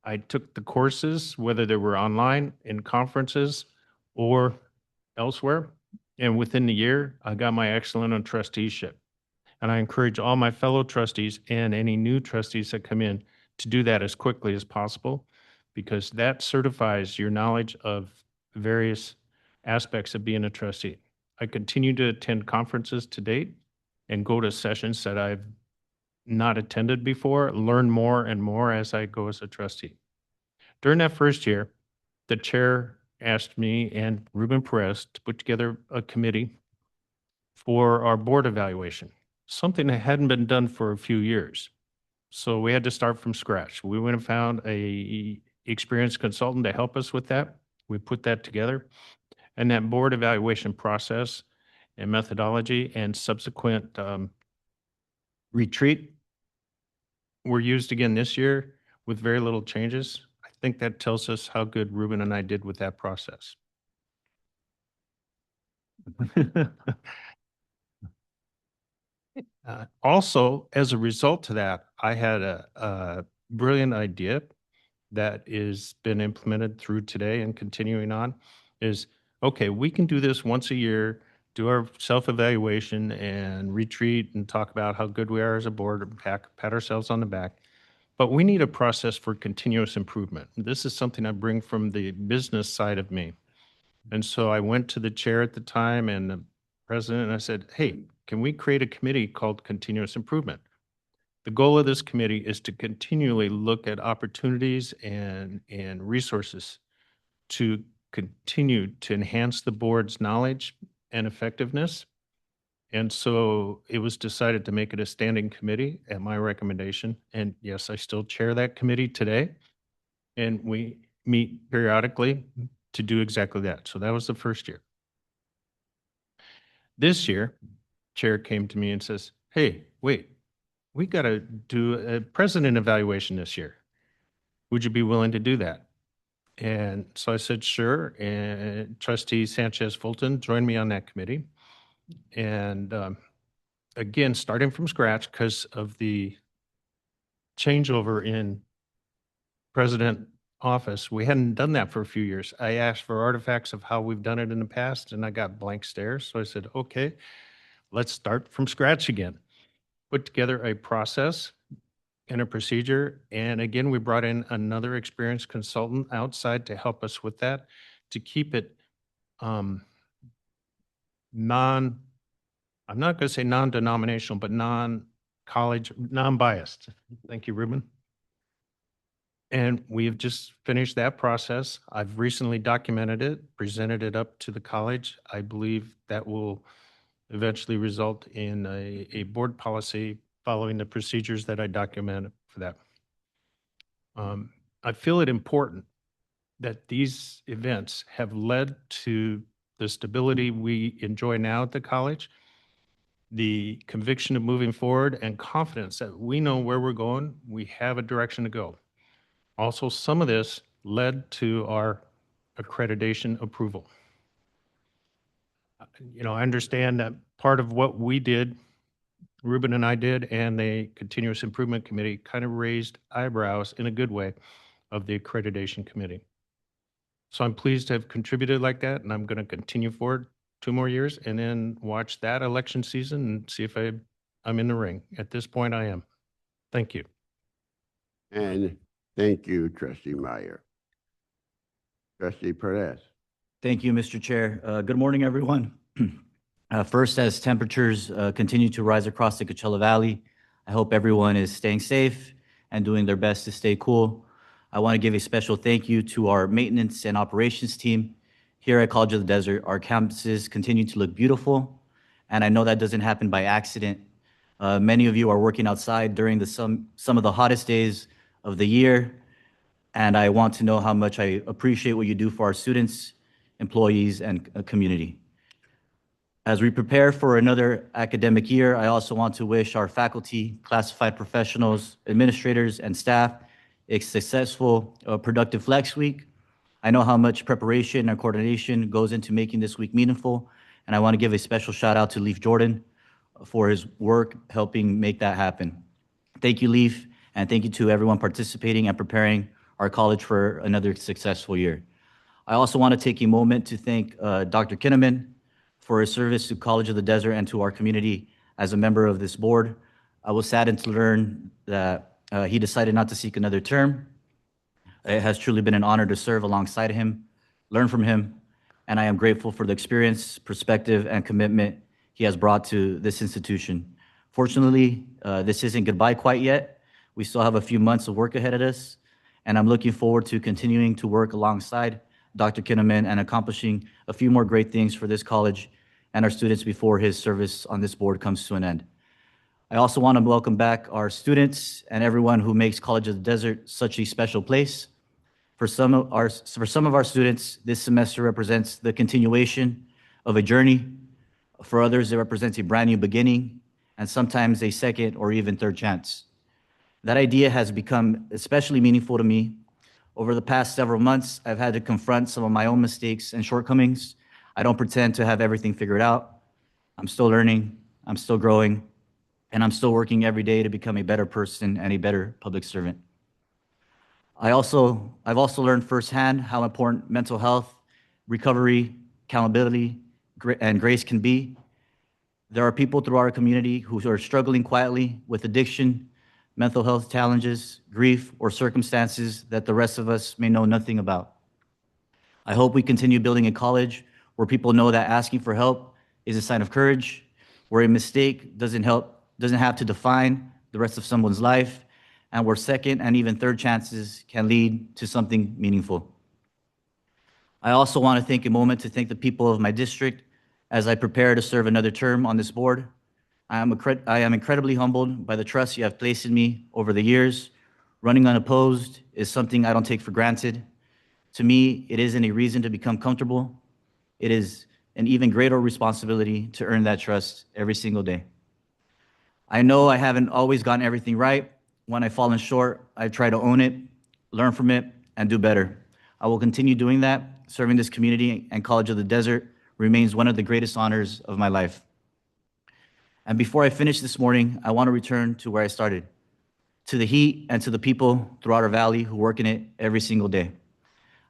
I took the courses, whether they were online, in conferences, or elsewhere. And within the year, I got my excellent in trusteeship. And I encourage all my fellow trustees and any new trustees that come in to do that as quickly as possible, because that certifies your knowledge of various aspects of being a trustee. I continue to attend conferences to date and go to sessions that I've not attended before, learn more and more as I go as a trustee. During that first year, the chair asked me and Ruben Perez to put together a committee for our board evaluation, something that hadn't been done for a few years. So we had to start from scratch. We went and found a experienced consultant to help us with that. We put that together. And that board evaluation process and methodology and subsequent retreat were used again this year with very little changes. I think that tells us how good Ruben and I did with that process. Also, as a result to that, I had a brilliant idea that is been implemented through today and continuing on is, okay, we can do this once a year, do our self-evaluation and retreat and talk about how good we are as a board, pat ourselves on the back. But we need a process for continuous improvement. This is something I bring from the business side of me. And so I went to the chair at the time and the president, and I said, hey, can we create a committee called Continuous Improvement? The goal of this committee is to continually look at opportunities and resources to continue to enhance the board's knowledge and effectiveness. And so it was decided to make it a standing committee at my recommendation. And yes, I still chair that committee today. And we meet periodically to do exactly that. So that was the first year. This year, chair came to me and says, hey, wait, we got to do a president evaluation this year. Would you be willing to do that? And so I said, sure. And Trustee Sanchez Fulton joined me on that committee. And again, starting from scratch because of the changeover in president office, we hadn't done that for a few years. I asked for artifacts of how we've done it in the past, and I got blank stares. So I said, okay, let's start from scratch again. Put together a process and a procedure. And again, we brought in another experienced consultant outside to help us with that, to keep it non, I'm not going to say non-denominational, but non-college, non-biased. Thank you, Ruben. And we have just finished that process. I've recently documented it, presented it up to the college. I believe that will eventually result in a board policy following the procedures that I documented for that. I feel it important that these events have led to the stability we enjoy now at the college, the conviction of moving forward, and confidence that we know where we're going. We have a direction to go. Also, some of this led to our accreditation approval. I understand that part of what we did, Ruben and I did, and the Continuous Improvement Committee kind of raised eyebrows in a good way of the accreditation committee. So I'm pleased to have contributed like that, and I'm going to continue forward 2 more years and then watch that election season and see if I'm in the ring. At this point, I am. Thank you. And thank you, Trustee Meyer. Trustee Perez. Thank you, Mr. Chair. Good morning, everyone. First, as temperatures continue to rise across the Coachella Valley, I hope everyone is staying safe and doing their best to stay cool. I want to give a special thank you to our maintenance and operations team. Here at College of the Desert, our campuses continue to look beautiful, and I know that doesn't happen by accident. Many of you are working outside during some of the hottest days of the year, and I want to know how much I appreciate what you do for our students, employees, and community. As we prepare for another academic year, I also want to wish our faculty, classified professionals, administrators, and staff a successful, productive Flex Week. I know how much preparation and coordination goes into making this week meaningful, and I want to give a special shout out to Leaf Jordan for his work helping make that happen. Thank you, Leaf, and thank you to everyone participating and preparing our college for another successful year. I also want to take a moment to thank Dr. Kinnaman for his service to College of the Desert and to our community as a member of this board. I was saddened to learn that he decided not to seek another term. It has truly been an honor to serve alongside him, learn from him, and I am grateful for the experience, perspective, and commitment he has brought to this institution. Fortunately, this isn't goodbye quite yet. We still have a few months of work ahead of us, and I'm looking forward to continuing to work alongside Dr. Kinnaman and accomplishing a few more great things for this college and our students before his service on this board comes to an end. I also want to welcome back our students and everyone who makes College of the Desert such a special place. For some of our students, this semester represents the continuation of a journey. For others, it represents a brand new beginning and sometimes a second or even third chance. That idea has become especially meaningful to me. Over the past several months, I've had to confront some of my own mistakes and shortcomings. I don't pretend to have everything figured out. I'm still learning, I'm still growing, and I'm still working every day to become a better person and a better public servant. I've also learned firsthand how important mental health, recovery, accountability, and grace can be. There are people throughout our community who are struggling quietly with addiction, mental health challenges, grief, or circumstances that the rest of us may know nothing about. I hope we continue building a college where people know that asking for help is a sign of courage, where a mistake doesn't have to define the rest of someone's life, and where second and even third chances can lead to something meaningful. I also want to take a moment to thank the people of my district as I prepare to serve another term on this board. I am incredibly humbled by the trust you have placed in me over the years. Running unopposed is something I don't take for granted. To me, it isn't a reason to become comfortable. It is an even greater responsibility to earn that trust every single day. I know I haven't always gotten everything right. When I've fallen short, I try to own it, learn from it, and do better. I will continue doing that. Serving this community and College of the Desert remains one of the greatest honors of my life. And before I finish this morning, I want to return to where I started, to the heat and to the people throughout our valley who work in it every single day.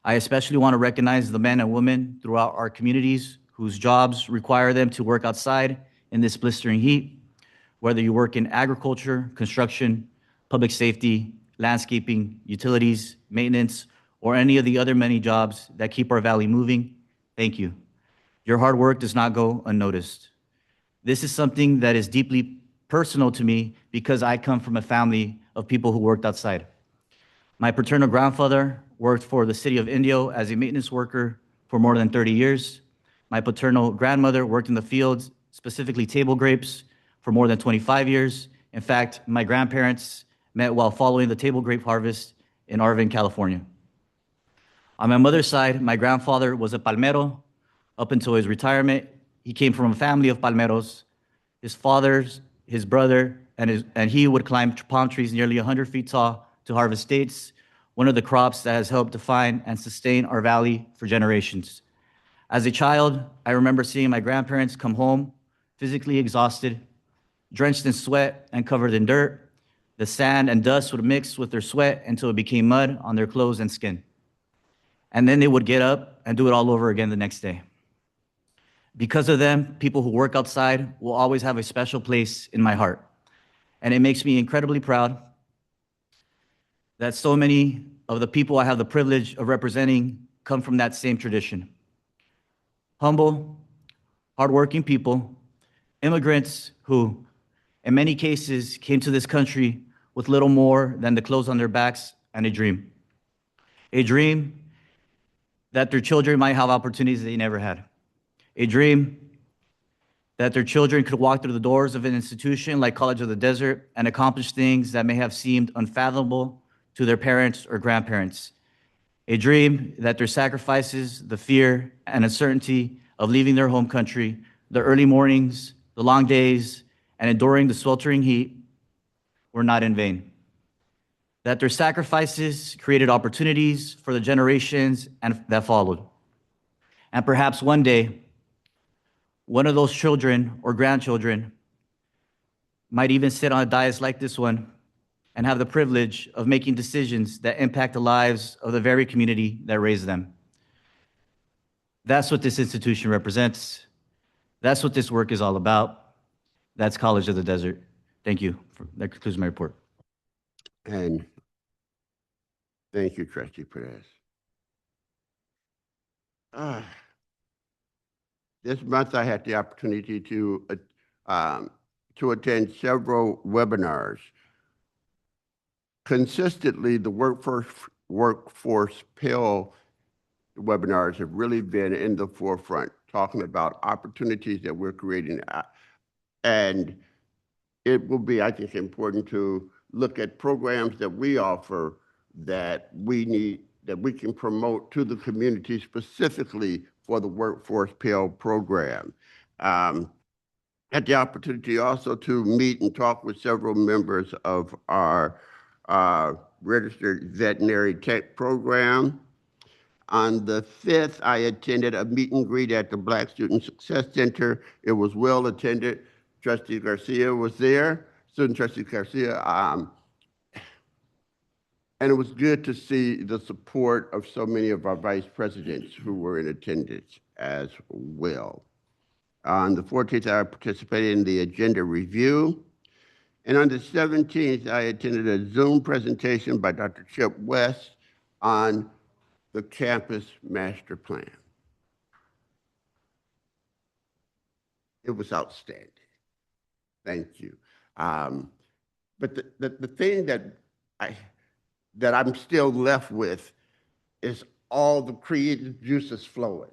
I especially want to recognize the men and women throughout our communities whose jobs require them to work outside in this blistering heat. Whether you work in agriculture, construction, public safety, landscaping, utilities, maintenance, or any of the other many jobs that keep our valley moving, thank you. Your hard work does not go unnoticed. This is something that is deeply personal to me because I come from a family of people who worked outside. My paternal grandfather worked for the city of Indio as a maintenance worker for more than 30 years. My paternal grandmother worked in the fields, specifically table grapes, for more than 25 years. In fact, my grandparents met while following the table grape harvest in Arvin, California. On my mother's side, my grandfather was a palmero up until his retirement. He came from a family of palmeros. His father's, his brother, and he would climb palm trees nearly 100 feet tall to harvest dates, one of the crops that has helped define and sustain our valley for generations. As a child, I remember seeing my grandparents come home physically exhausted, drenched in sweat and covered in dirt. The sand and dust would mix with their sweat until it became mud on their clothes and skin. And then they would get up and do it all over again the next day. Because of them, people who work outside will always have a special place in my heart. And it makes me incredibly proud that so many of the people I have the privilege of representing come from that same tradition. Humble, hardworking people, immigrants who, in many cases, came to this country with little more than the clothes on their backs and a dream. A dream that their children might have opportunities they never had. A dream that their children could walk through the doors of an institution like College of the Desert and accomplish things that may have seemed unfathomable to their parents or grandparents. A dream that their sacrifices, the fear and uncertainty of leaving their home country, the early mornings, the long days, and enduring the sweltering heat were not in vain. That their sacrifices created opportunities for the generations that followed. And perhaps one day, one of those children or grandchildren might even sit on a dais like this one and have the privilege of making decisions that impact the lives of the very community that raised them. That's what this institution represents. That's what this work is all about. That's College of the Desert. Thank you. That concludes my report. And thank you, Trustee Perez. This month, I had the opportunity to attend several webinars. Consistently, the workforce Pell webinars have really been in the forefront, talking about opportunities that we're creating. And it will be, I think, important to look at programs that we offer that we need, that we can promote to the community specifically for the Workforce Pell program. Had the opportunity also to meet and talk with several members of our registered veterinary tech program. On the 5th, I attended a meet and greet at the Black Student Success Center. It was well attended. Trustee Garcia was there, Student Trustee Garcia, and it was good to see the support of so many of our vice presidents who were in attendance as well. On the 14th, I participated in the agenda review. And on the 17th, I attended a Zoom presentation by Dr. Chip West on the campus master plan. It was outstanding. Thank you. But the thing that I'm still left with is all the creative juices flowing,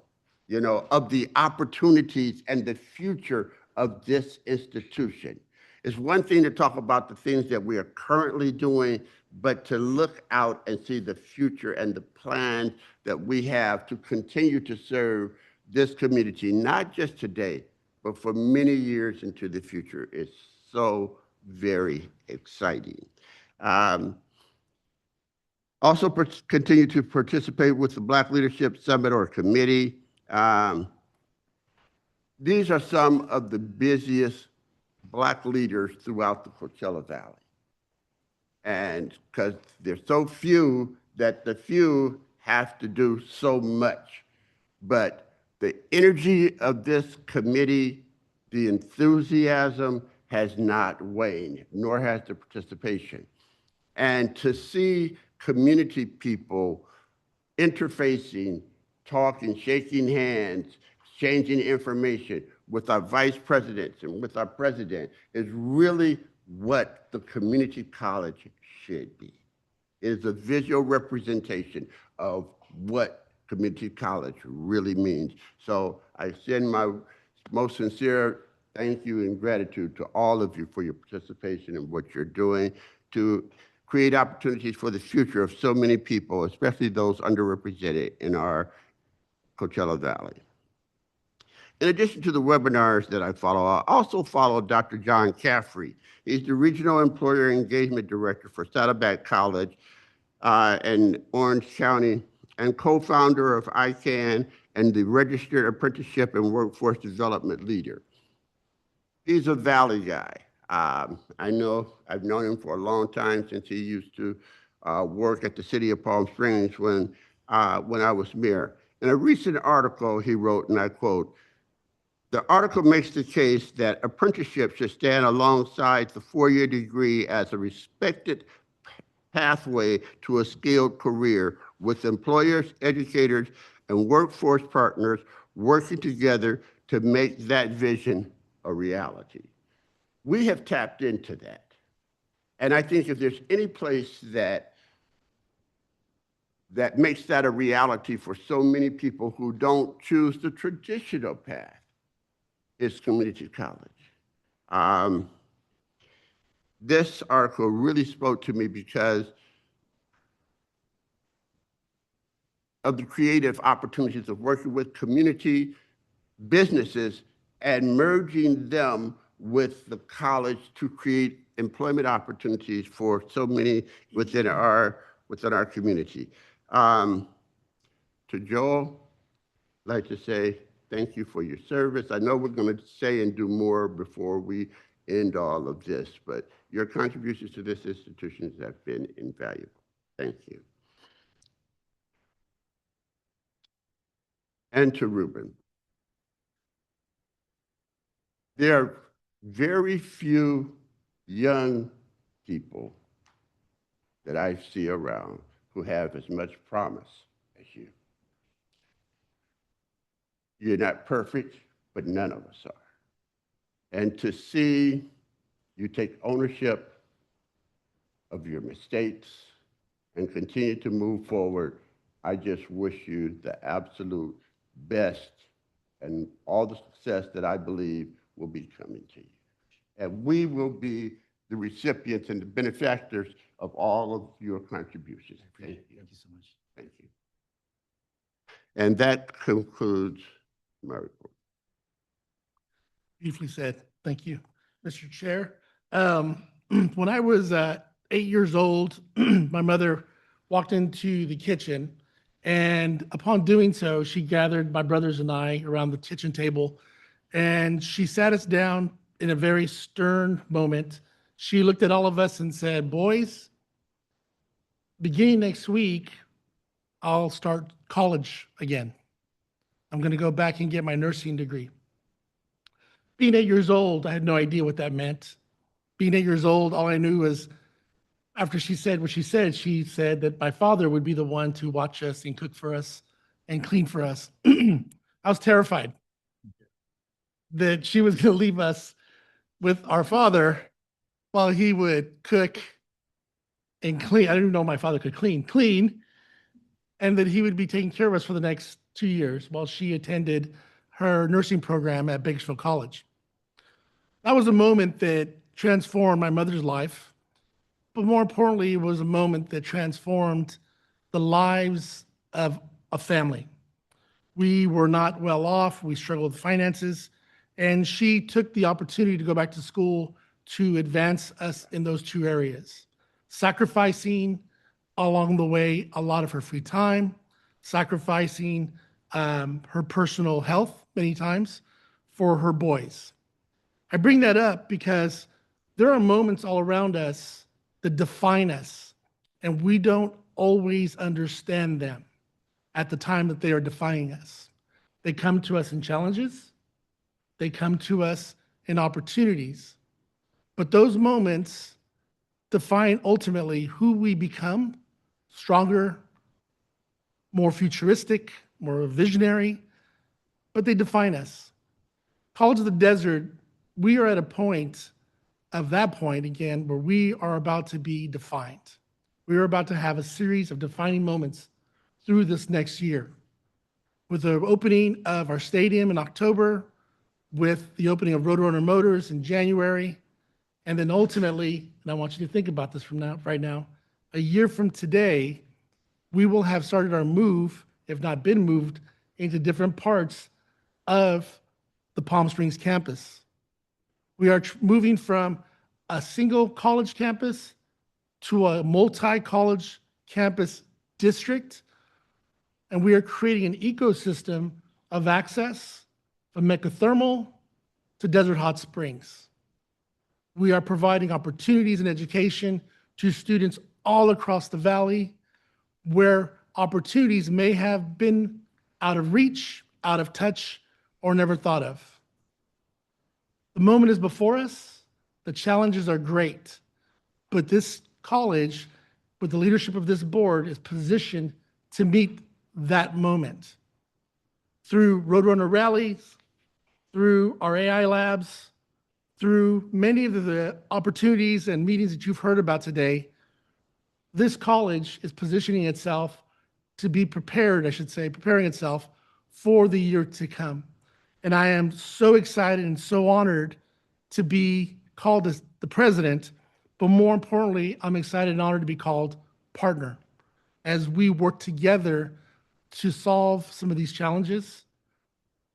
you know, of the opportunities and the future of this institution. It's one thing to talk about the things that we are currently doing, but to look out and see the future and the plans that we have to continue to serve this community, not just today, but for many years into the future. It's so very exciting. Also continue to participate with the Black Leadership Summit or Committee. These are some of the busiest Black leaders throughout the Coachella Valley. And because there's so few that the few have to do so much. But the energy of this committee, the enthusiasm has not waned, nor has the participation. And to see community people interfacing, talking, shaking hands, exchanging information with our vice presidents and with our president is really what the community college should be. It is a visual representation of what community college really means. So I send my most sincere thank you and gratitude to all of you for your participation in what you're doing to create opportunities for the future of so many people, especially those underrepresented in our Coachella Valley. In addition to the webinars that I follow, I also follow Dr. John Caffrey. He's the Regional Employer Engagement Director for Saddleback College in Orange County and co-founder of ICANN and the Registered Apprenticeship and Workforce Development Leader. He's a Valley guy. I know I've known him for a long time since he used to work at the city of Palm Springs when I was mayor. In a recent article he wrote, and I quote, "The article makes the case that apprenticeship should stand alongside the four-year degree as a respected pathway to a skilled career with employers, educators, and workforce partners working together to make that vision a reality." We have tapped into that. And I think if there's any place that makes that a reality for so many people who don't choose the traditional path, it's community college. This article really spoke to me because of the creative opportunities of working with community businesses and merging them with the college to create employment opportunities for so many within our community. To Joel, I'd like to say thank you for your service. I know we're going to say and do more before we end all of this, but your contributions to this institution have been invaluable. Thank you. And to Ruben. There are very few young people that I see around who have as much promise as you. You're not perfect, but none of us are. And to see you take ownership of your mistakes and continue to move forward, I just wish you the absolute best and all the success that I believe will be coming to you. And we will be the recipients and the benefactors of all of your contributions. Thank you. Thank you so much. Thank you. And that concludes my report. Beautifully said. Thank you, Mr. Chair. When I was 8 years old, my mother walked into the kitchen, and upon doing so, she gathered my brothers and I around the kitchen table, and she sat us down in a very stern moment. She looked at all of us and said, "Boys, beginning next week, I'll start college again. I'm going to go back and get my nursing degree." Being 8 years old, I had no idea what that meant. Being 8 years old, all I knew was after she said what she said that my father would be the one to watch us and cook for us and clean for us. I was terrified that she was going to leave us with our father while he would cook and clean. I didn't even know my father could clean, and that he would be taking care of us for the next 2 years while she attended her nursing program at Bakersfield College. That was a moment that transformed my mother's life, but more importantly, it was a moment that transformed the lives of a family. We were not well off, we struggled with finances, and she took the opportunity to go back to school to advance us in those two areas, sacrificing along the way a lot of her free time, sacrificing her personal health many times for her boys. I bring that up because there are moments all around us that define us, and we don't always understand them at the time that they are defining us. They come to us in challenges, they come to us in opportunities, but those moments define ultimately who we become, stronger, more futuristic, more visionary, but they define us. College of the Desert, we are at a point of that point again where we are about to be defined. We are about to have a series of defining moments through this next year. With the opening of our stadium in October, with the opening of Roadrunner Motors in January, and then ultimately, and I want you to think about this right now, a year from today, we will have started our move, if not been moved, into different parts of the Palm Springs campus. We are moving from a single college campus to a multi-college campus district, and we are creating an ecosystem of access from Mecca Thermal to Desert Hot Springs. We are providing opportunities and education to students all across the valley where opportunities may have been out of reach, out of touch, or never thought of. The moment is before us. The challenges are great, but this college, with the leadership of this board, is positioned to meet that moment through Roadrunner rallies, through our AI labs, through many of the opportunities and meetings that you've heard about today. This college is positioning itself to be prepared, I should say, preparing itself for the year to come. And I am so excited and so honored to be called as the president, but more importantly, I'm excited and honored to be called partner as we work together to solve some of these challenges,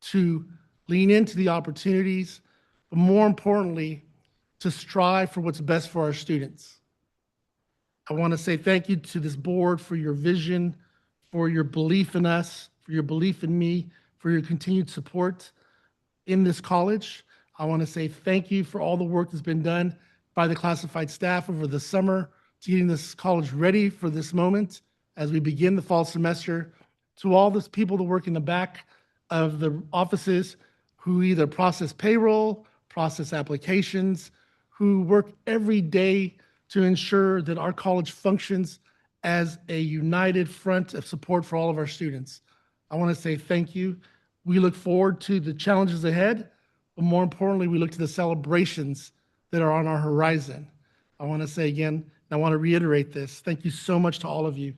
to lean into the opportunities, but more importantly, to strive for what's best for our students. I want to say thank you to this board for your vision, for your belief in us, for your belief in me, for your continued support in this college. I want to say thank you for all the work that's been done by the classified staff over the summer to getting this college ready for this moment as we begin the fall semester, to all those people that work in the back of the offices who either process payroll, process applications, who work every day to ensure that our college functions as a united front of support for all of our students. I want to say thank you. We look forward to the challenges ahead, but more importantly, we look to the celebrations that are on our horizon. I want to say again, and I want to reiterate this, thank you so much to all of you.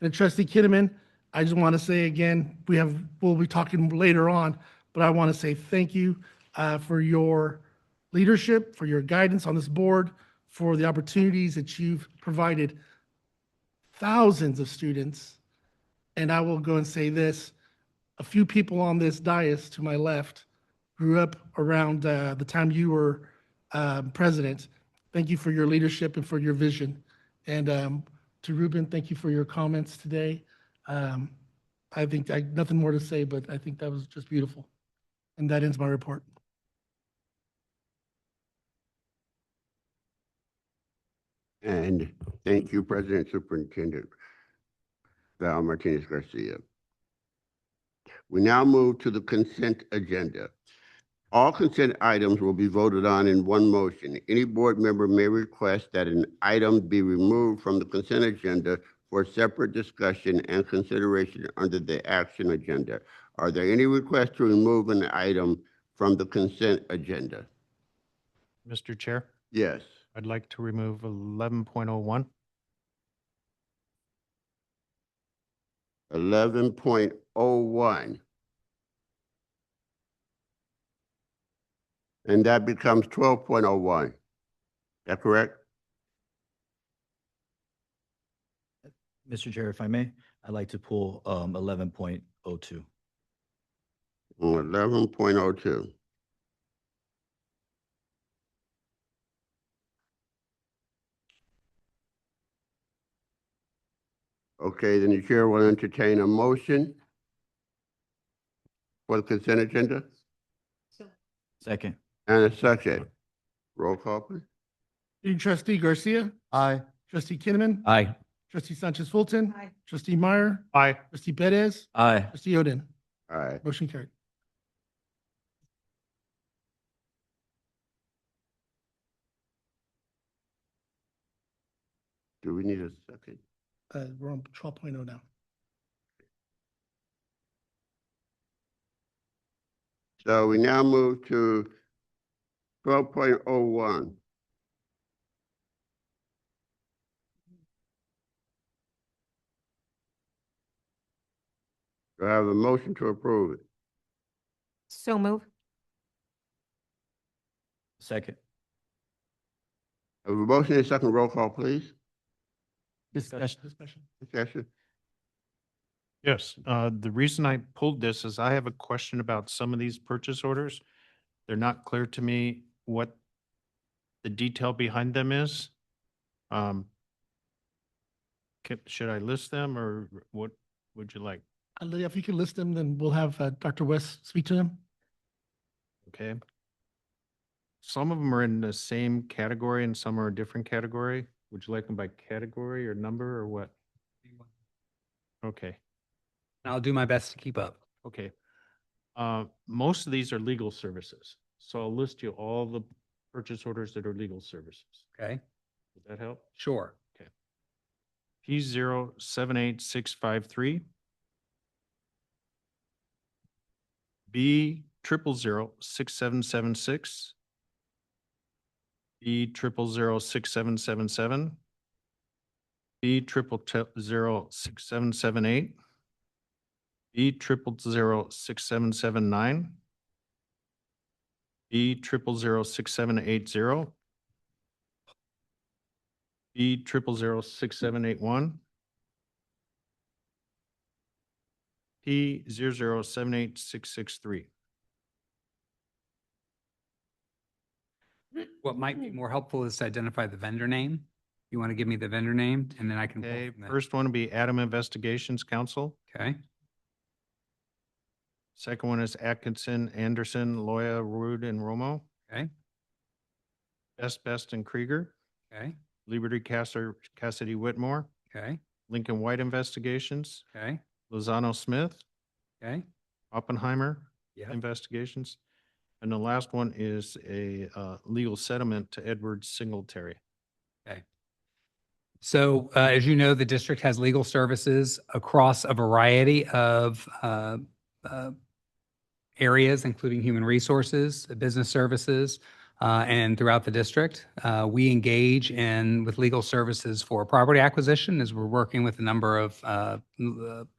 And Trustee Kitteman, I just want to say again, we'll be talking later on, but I want to say thank you for your leadership, for your guidance on this board, for the opportunities that you've provided thousands of students. And I will go and say this, a few people on this dais to my left grew up around the time you were president. Thank you for your leadership and for your vision. And to Ruben, thank you for your comments today. I think nothing more to say, but I think that was just beautiful. And that ends my report. And thank you, President Superintendent Val Martinez Garcia. We now move to the consent agenda. All consent items will be voted on in one motion. Any board member may request that an item be removed from the consent agenda for separate discussion and consideration under the action agenda. Are there any requests to remove an item from the consent agenda? Mr. Chair, Yes. I'd like to remove 11.01. 11.01. And that becomes 12.01. Is that correct? Mr. Chair, if I may, I'd like to pull 11.02. 11.02. Okay, then the chair will entertain a motion for the consent agenda Second. and a second. Roll call, please. Trustee Garcia, Aye. Trustee Kinnaman, Aye. Trustee Sanchez Fulton, Aye. Trustee Meyer, Aye. Trustee Perez, Aye. Trustee Oden. All right. Motion carried. Do we need a second? We're on 12.0 now. So we now move to 12.01. Do I have a motion to approve it? So move. Second. I have a motion and a second. Roll call, please. Discussion. Discussion. Yes, the reason I pulled this is I have a question about some of these purchase orders. They're not clear to me what the detail behind them is. Should I list them or what would you like? Lydia, if you could list them, then we'll have Dr. West speak to them. Okay. Some of them are in the same category and some are a different category. Would you like them by category or number or what? Okay, I'll do my best to keep up. okay. Most of these are legal services. So I'll list you all the purchase orders that are legal services. Okay, Would that help? sure. Okay. P078653. B000676. B006777. B006778. B006779. B006780. B006781. P00786663. What might be more helpful is to identify the vendor name. You want to give me the vendor name and then I can. pull Okay, from there. first one will be Adam Investigations Council. Okay, Second one is Atkinson, Anderson, Loya, Rude, and Romo. okay, Best and Krieger. okay, Liberty Cassidy Whitmore. okay, Lincoln White Investigations. okay, Lozano Smith. okay. Oppenheimer Yeah. Investigations. And the last one is a legal settlement to Edward Singletary. Okay. So as you know, the district has legal services across a variety of areas, including human resources, business services, and throughout the district. We engage with legal services for property acquisition as we're working with a number of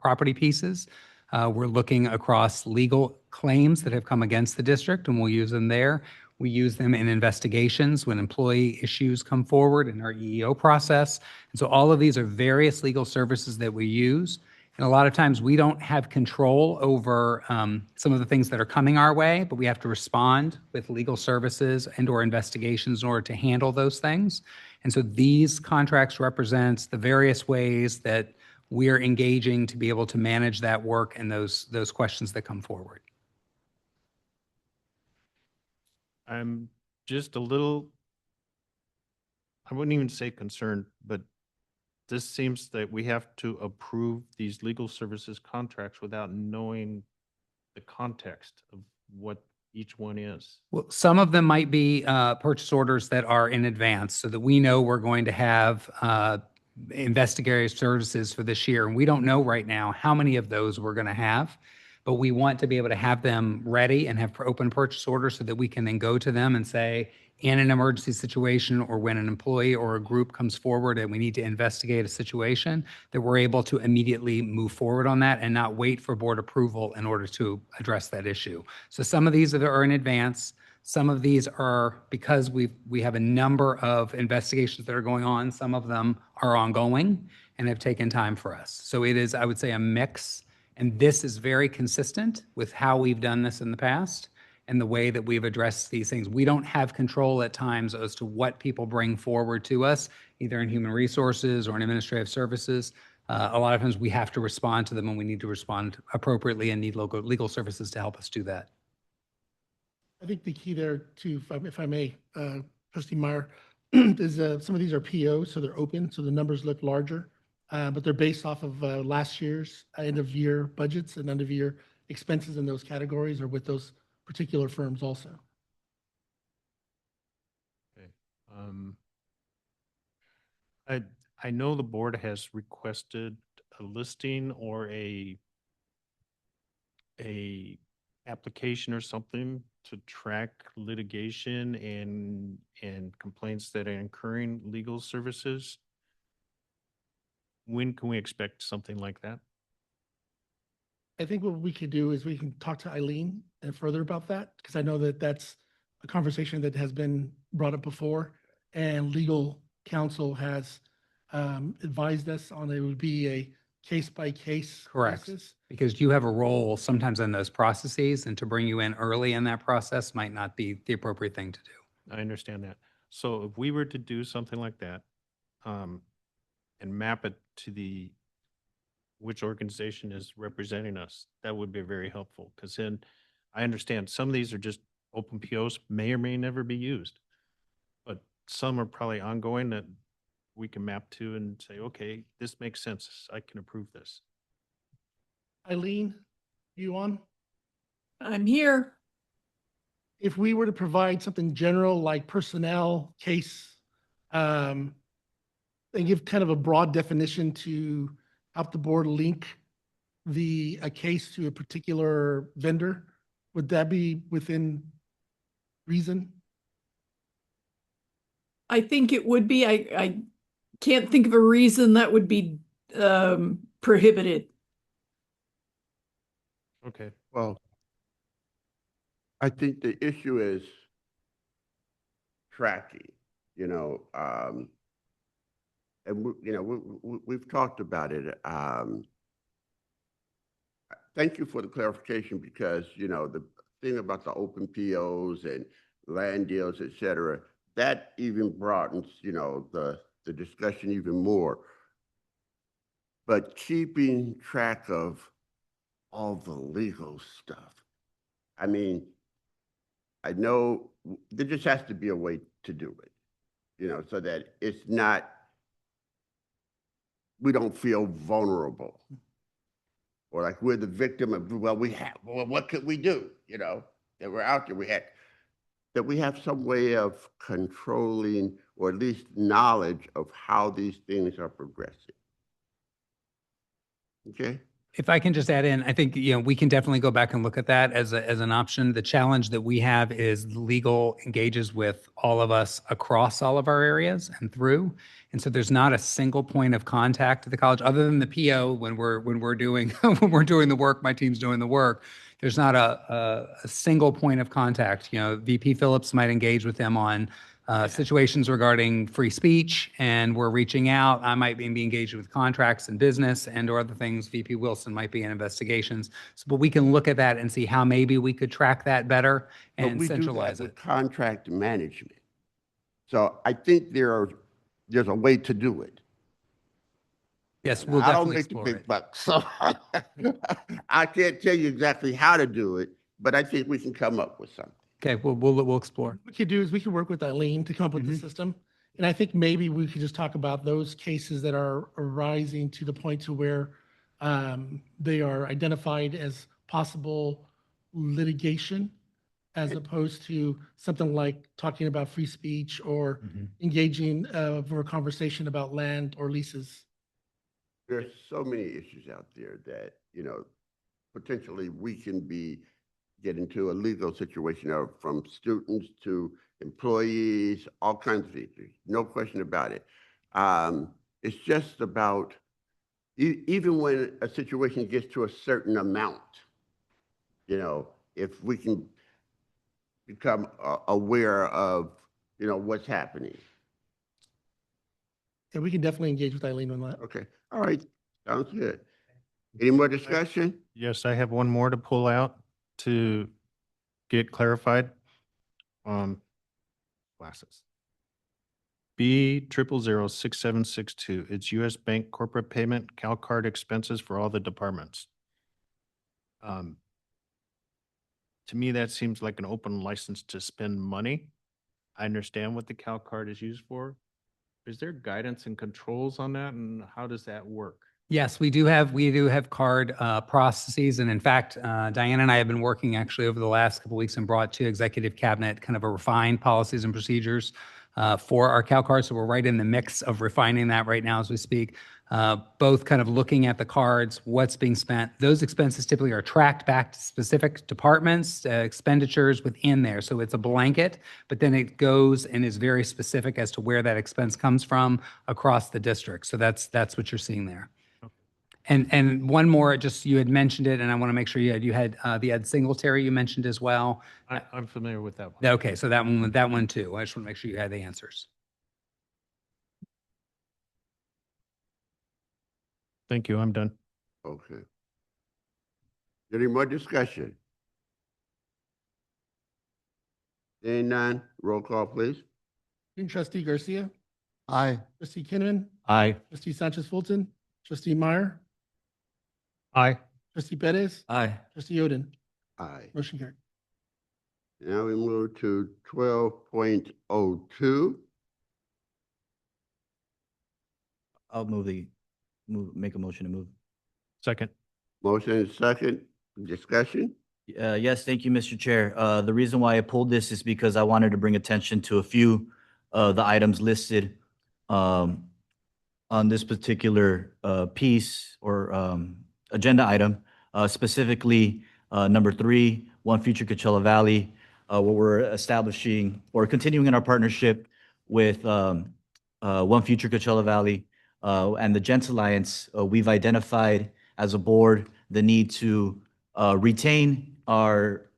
property pieces. We're looking across legal claims that have come against the district, and we'll use them there. We use them in investigations when employee issues come forward in our EEO process. And so all of these are various legal services that we use. And a lot of times we don't have control over some of the things that are coming our way, but we have to respond with legal services and/or investigations in order to handle those things. And so these contracts represent the various ways that we're engaging to be able to manage that work and those questions that come forward. I'm just a little, I wouldn't even say concerned, but this seems that we have to approve these legal services contracts without knowing the context of what each one is. Well, some of them might be purchase orders that are in advance so that we know we're going to have investigative services for this year. And we don't know right now how many of those we're going to have, but we want to be able to have them ready and have open purchase orders so that we can then go to them and say, in an emergency situation or when an employee or a group comes forward and we need to investigate a situation, that we're able to immediately move forward on that and not wait for board approval in order to address that issue. So some of these are in advance. Some of these are because we have a number of investigations that are going on. Some of them are ongoing and have taken time for us. So it is, I would say, a mix. And this is very consistent with how we've done this in the past and the way that we've addressed these things. We don't have control at times as to what people bring forward to us, either in human resources or in administrative services. A lot of times we have to respond to them and we need to respond appropriately and need local legal services to help us do that. I think the key there too, if I may, Trustee Meyer, is some of these are POs, so they're open, so the numbers look larger, but they're based off of last year's end of year budgets and end of year expenses in those categories or with those particular firms also. Okay. I know the board has requested a listing or a application or something to track litigation and complaints that are incurring legal services. When can we expect something like that? I think what we could do is we can talk to Eileen and further about that, because I know that that's a conversation that has been brought up before, and legal counsel has advised us on it would be a case-by-case Correct. basis. Because you have a role sometimes in those processes, and to bring you in early in that process might not be the appropriate thing to do. I understand that. So if we were to do something like that, and map it to which organization is representing us, that would be very helpful. Because then I understand some of these are just open POs, may or may never be used. But some are probably ongoing that we can map to and say, okay, this makes sense. I can approve this. Eileen, you on? I'm here. If we were to provide something general like personnel, case, and give kind of a broad definition to help the board link a case to a particular vendor, would that be within reason? I think it would be. I can't think of a reason that would be prohibited. Okay. Well, I think the issue is tracking, and we've talked about it. Thank you for the clarification, because, the thing about the open POs and land deals, et cetera, that even broadens, the discussion even more. But keeping track of all the legal stuff, I mean, I know there just has to be a way to do it, so that it's not, we don't feel vulnerable. Or like we're the victim of, well, what could we do? That we're out there. That we have some way of controlling, or at least knowledge of how these things are progressing. Okay? If I can just add in, I think, we can definitely go back and look at that as an option. The challenge that we have is legal engages with all of us across all of our areas and through. And so there's not a single point of contact to the college other than the PO when we're doing when we're doing the work, my team's doing the work. There's not a single point of contact. VP Phillips might engage with them on situations regarding free speech, and we're reaching out. I might be engaged with contracts and business and or other things. VP Wilson might be in investigations. but we can look at that and see how maybe we could track that better and centralize with it. contract management. So I think there's a way to do it. Yes, we'll I don't definitely make the explore big it. bucks, so I can't tell you exactly how to do it, but I think we can come up with something. Okay, we'll explore. What we could do is we could work with Eileen to come up with the system. And I think maybe we could just talk about those cases that are arising to the point to where they are identified as possible litigation, as opposed to something like talking about free speech or engaging for a conversation about land or leases. There's so many issues out there that, potentially we can get into a legal situation from students to employees, all kinds of issues, no question about it. It's just about, even when a situation gets to a certain amount, if we can become aware of, what's happening. And we can definitely engage with Eileen on that. Okay, all right, sounds good. Any more discussion? Yes, I have one more to pull out to get clarified. Glasses. B00066762. It's U.S. Bank corporate payment, CalCard expenses for all the departments. To me, that seems like an open license to spend money. I understand what the CalCard is used for. Is there guidance and controls on that, and how does that work? Yes, we do have card processes. And in fact, Diane and I have been working actually over the last couple of weeks and brought to Executive Cabinet kind of a refined policies and procedures for our cow cards. So we're right in the mix of refining that right now as we speak. Both kind of looking at the cards, what's being spent. Those expenses typically are tracked back to specific departments, expenditures within there. So it's a blanket, but then it goes and is very specific as to where that expense comes from across the district. So that's what you're seeing there. And one more, just you had mentioned it, and I want to make sure you had the Ed Singletary you mentioned as well. I'm familiar with that one. Okay, so that one too. I just want to make sure you had the answers. Thank you. I'm done. Okay. Any more discussion? Seeing none, roll call, please. Student Trustee Garcia, Aye. Trustee Kinnaman, Aye. Trustee Sanchez Fulton, Trustee Meyer, Aye. Trustee Perez, Aye. Trustee Oden. Aye. Motion carried. Now we move to 12.02. I'll make a motion to move. Second. Motion is second. Discussion? Yes, thank you, Mr. Chair. The reason why I pulled this is because I wanted to bring attention to a few of the items listed on this particular piece or agenda item, specifically number 3, One Future Coachella Valley, where we're establishing or continuing in our partnership with One Future Coachella Valley and the Gents Alliance. We've identified as a board the need to retain our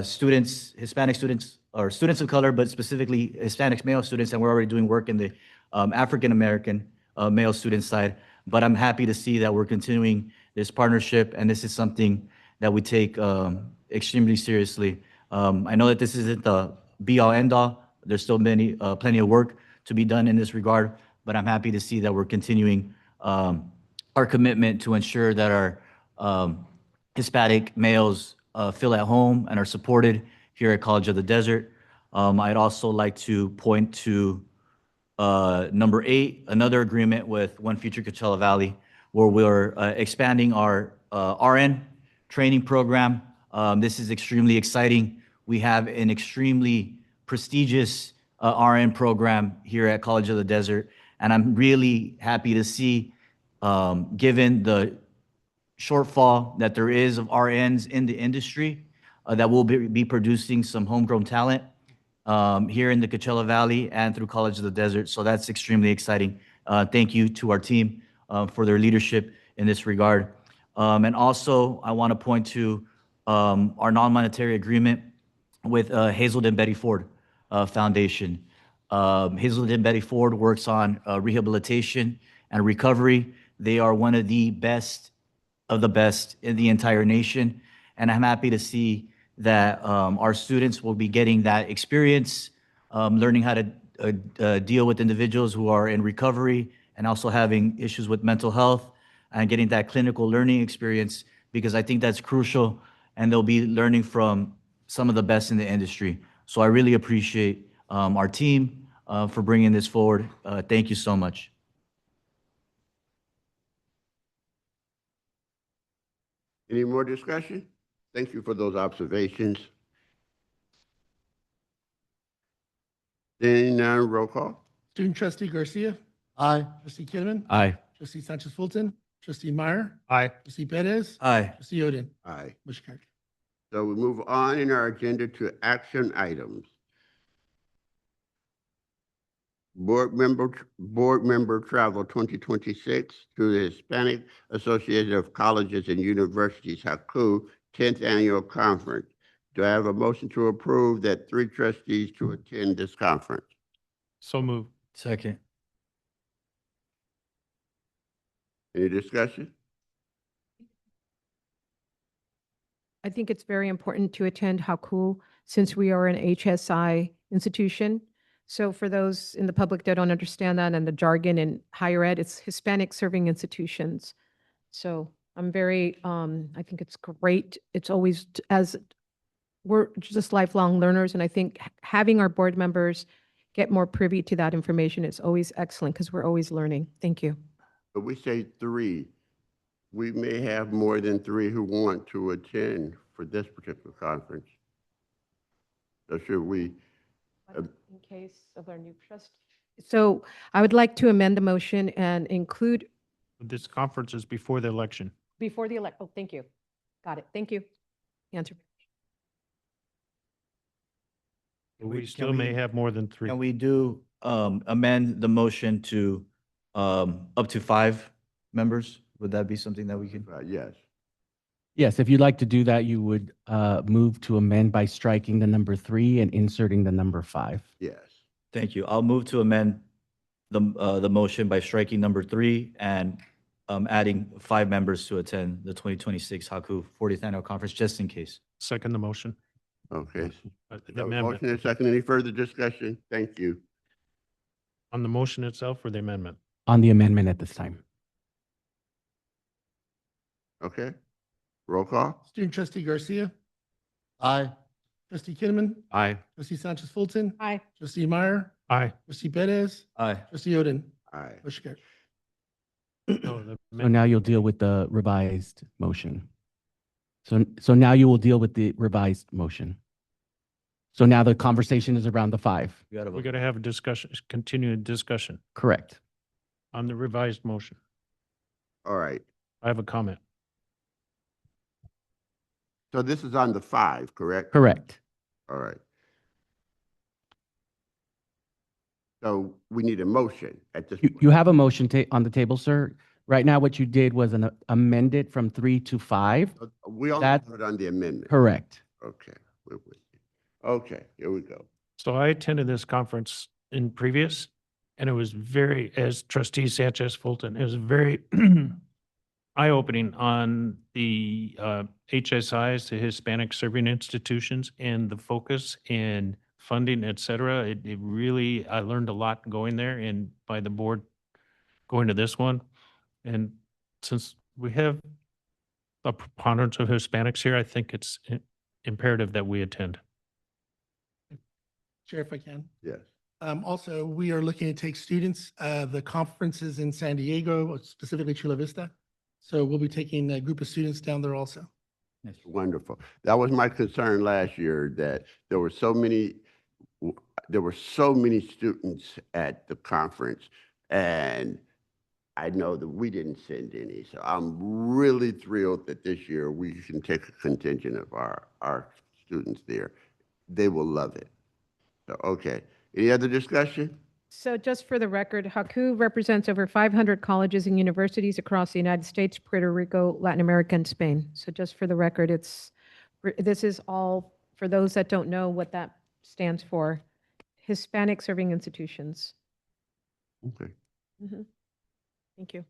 students, Hispanic students, or students of color, but specifically Hispanic male students, and we're already doing work in the African-American male student side. But I'm happy to see that we're continuing this partnership, and this is something that we take extremely seriously. I know that this isn't the be-all, end-all. There's still plenty of work to be done in this regard, but I'm happy to see that we're continuing our commitment to ensure that our Hispanic males feel at home and are supported here at College of the Desert. I'd also like to point to number 8, another agreement with One Future Coachella Valley, where we're expanding our RN training program. This is extremely exciting. We have an extremely prestigious RN program here at College of the Desert, and I'm really happy to see, given the shortfall that there is of RNs in the industry, that we'll be producing some homegrown talent here in the Coachella Valley and through College of the Desert. So that's extremely exciting. Thank you to our team for their leadership in this regard. And also, I want to point to our non-monetary agreement with Hazelden Betty Ford Foundation. Hazelden Betty Ford works on rehabilitation and recovery. They are one of the best in the entire nation. And I'm happy to see that our students will be getting that experience, learning how to deal with individuals who are in recovery and also having issues with mental health, and getting that clinical learning experience, because I think that's crucial, and they'll be learning from some of the best in the industry. So I really appreciate our team for bringing this forward. Thank you so much. Any more discussion? Thank you for those observations. Seeing none, roll call. Student Trustee Garcia, Aye. Trustee Kinnaman, Aye. Trustee Sanchez Fulton, Trustee Meyer, Aye. Trustee Perez, Aye. Trustee Oden. Aye. Motion carried. So we move on in our agenda to action items. Board member travel 2026 to the Hispanic Association of Colleges and Universities, HACU, 10th Annual Conference. Do I have a motion to approve that 3 trustees to attend this conference? So moved. Second. Any discussion? I think it's very important to attend HACU since we are an HSI institution. So for those in the public that don't understand that and the jargon in higher ed, it's Hispanic Serving Institutions. So I'm very, I think it's great. It's always, as we're just lifelong learners, and I think having our board members get more privy to that information is always excellent because we're always learning. Thank you. But we say 3. We may have more than 3 who want to attend for this particular conference. So should we in case of our new trust. So I would like to amend the motion and include This conference is before the election. before the elect, oh, thank you. Got it. Thank you. Answer. We still may have more than three. Can we do, amend the motion to, up to 5 members? Would that be something that we can? Yes. Yes, if you'd like to do that, you would move to amend by striking the number 3 and inserting the number 5. Yes. Thank you. I'll move to amend the motion by striking number 3 and adding 5 members to attend the 2026 Haku 40th Annual Conference, just in case. Second the motion. Okay. The Have a amendment. motion and a second. Any further discussion? Thank you. On the motion itself or the amendment? On the amendment at this time. Okay. Roll call. Student trustee Garcia, Aye. trustee Kinnaman, Aye. trustee Sanchez Fulton, Aye. trustee Meyer, Aye. trustee Perez, Aye. trustee Oden. Aye. Motion carried. No, the So now you'll deal with the revised motion. So now you will deal with the revised motion. So now the conversation is around the 5. You gotta we vote. got to have a discussion, continued discussion Correct. on the revised motion. All right. I have a comment. So this is on the 5, correct? Correct. All right. So we need a motion at this point. You have a motion on the table, sir. Right now, what you did was amend it from 3 to 5. We only That- voted on the amendment. Correct. Okay. We're with you. Okay, here we go. So I attended this conference in previous, and it was very, as trustee Sanchez Fulton, it was very eye-opening on the HSIs, the Hispanic Serving Institutions, and the focus and funding, et cetera. It really, I learned a lot going there and by the board going to this one. And since we have a preponderance of Hispanics here, I think it's imperative that we attend. Chair, if I can. Yes. Also, we are looking to take students, the conferences in San Diego, specifically Chula Vista. So we'll be taking a group of students down there also. Wonderful. That was my concern last year, that there were so many students at the conference, and I know that we didn't send any. So I'm really thrilled that this year we can take a contingent of our students there. They will love it. So, okay. Any other discussion? So just for the record, Haku represents over 500 colleges and universities across the United States, Puerto Rico, Latin America, and Spain. So just for the record, this is all, for those that don't know what that stands for, Hispanic Serving Institutions. Okay. Mhm. Thank you.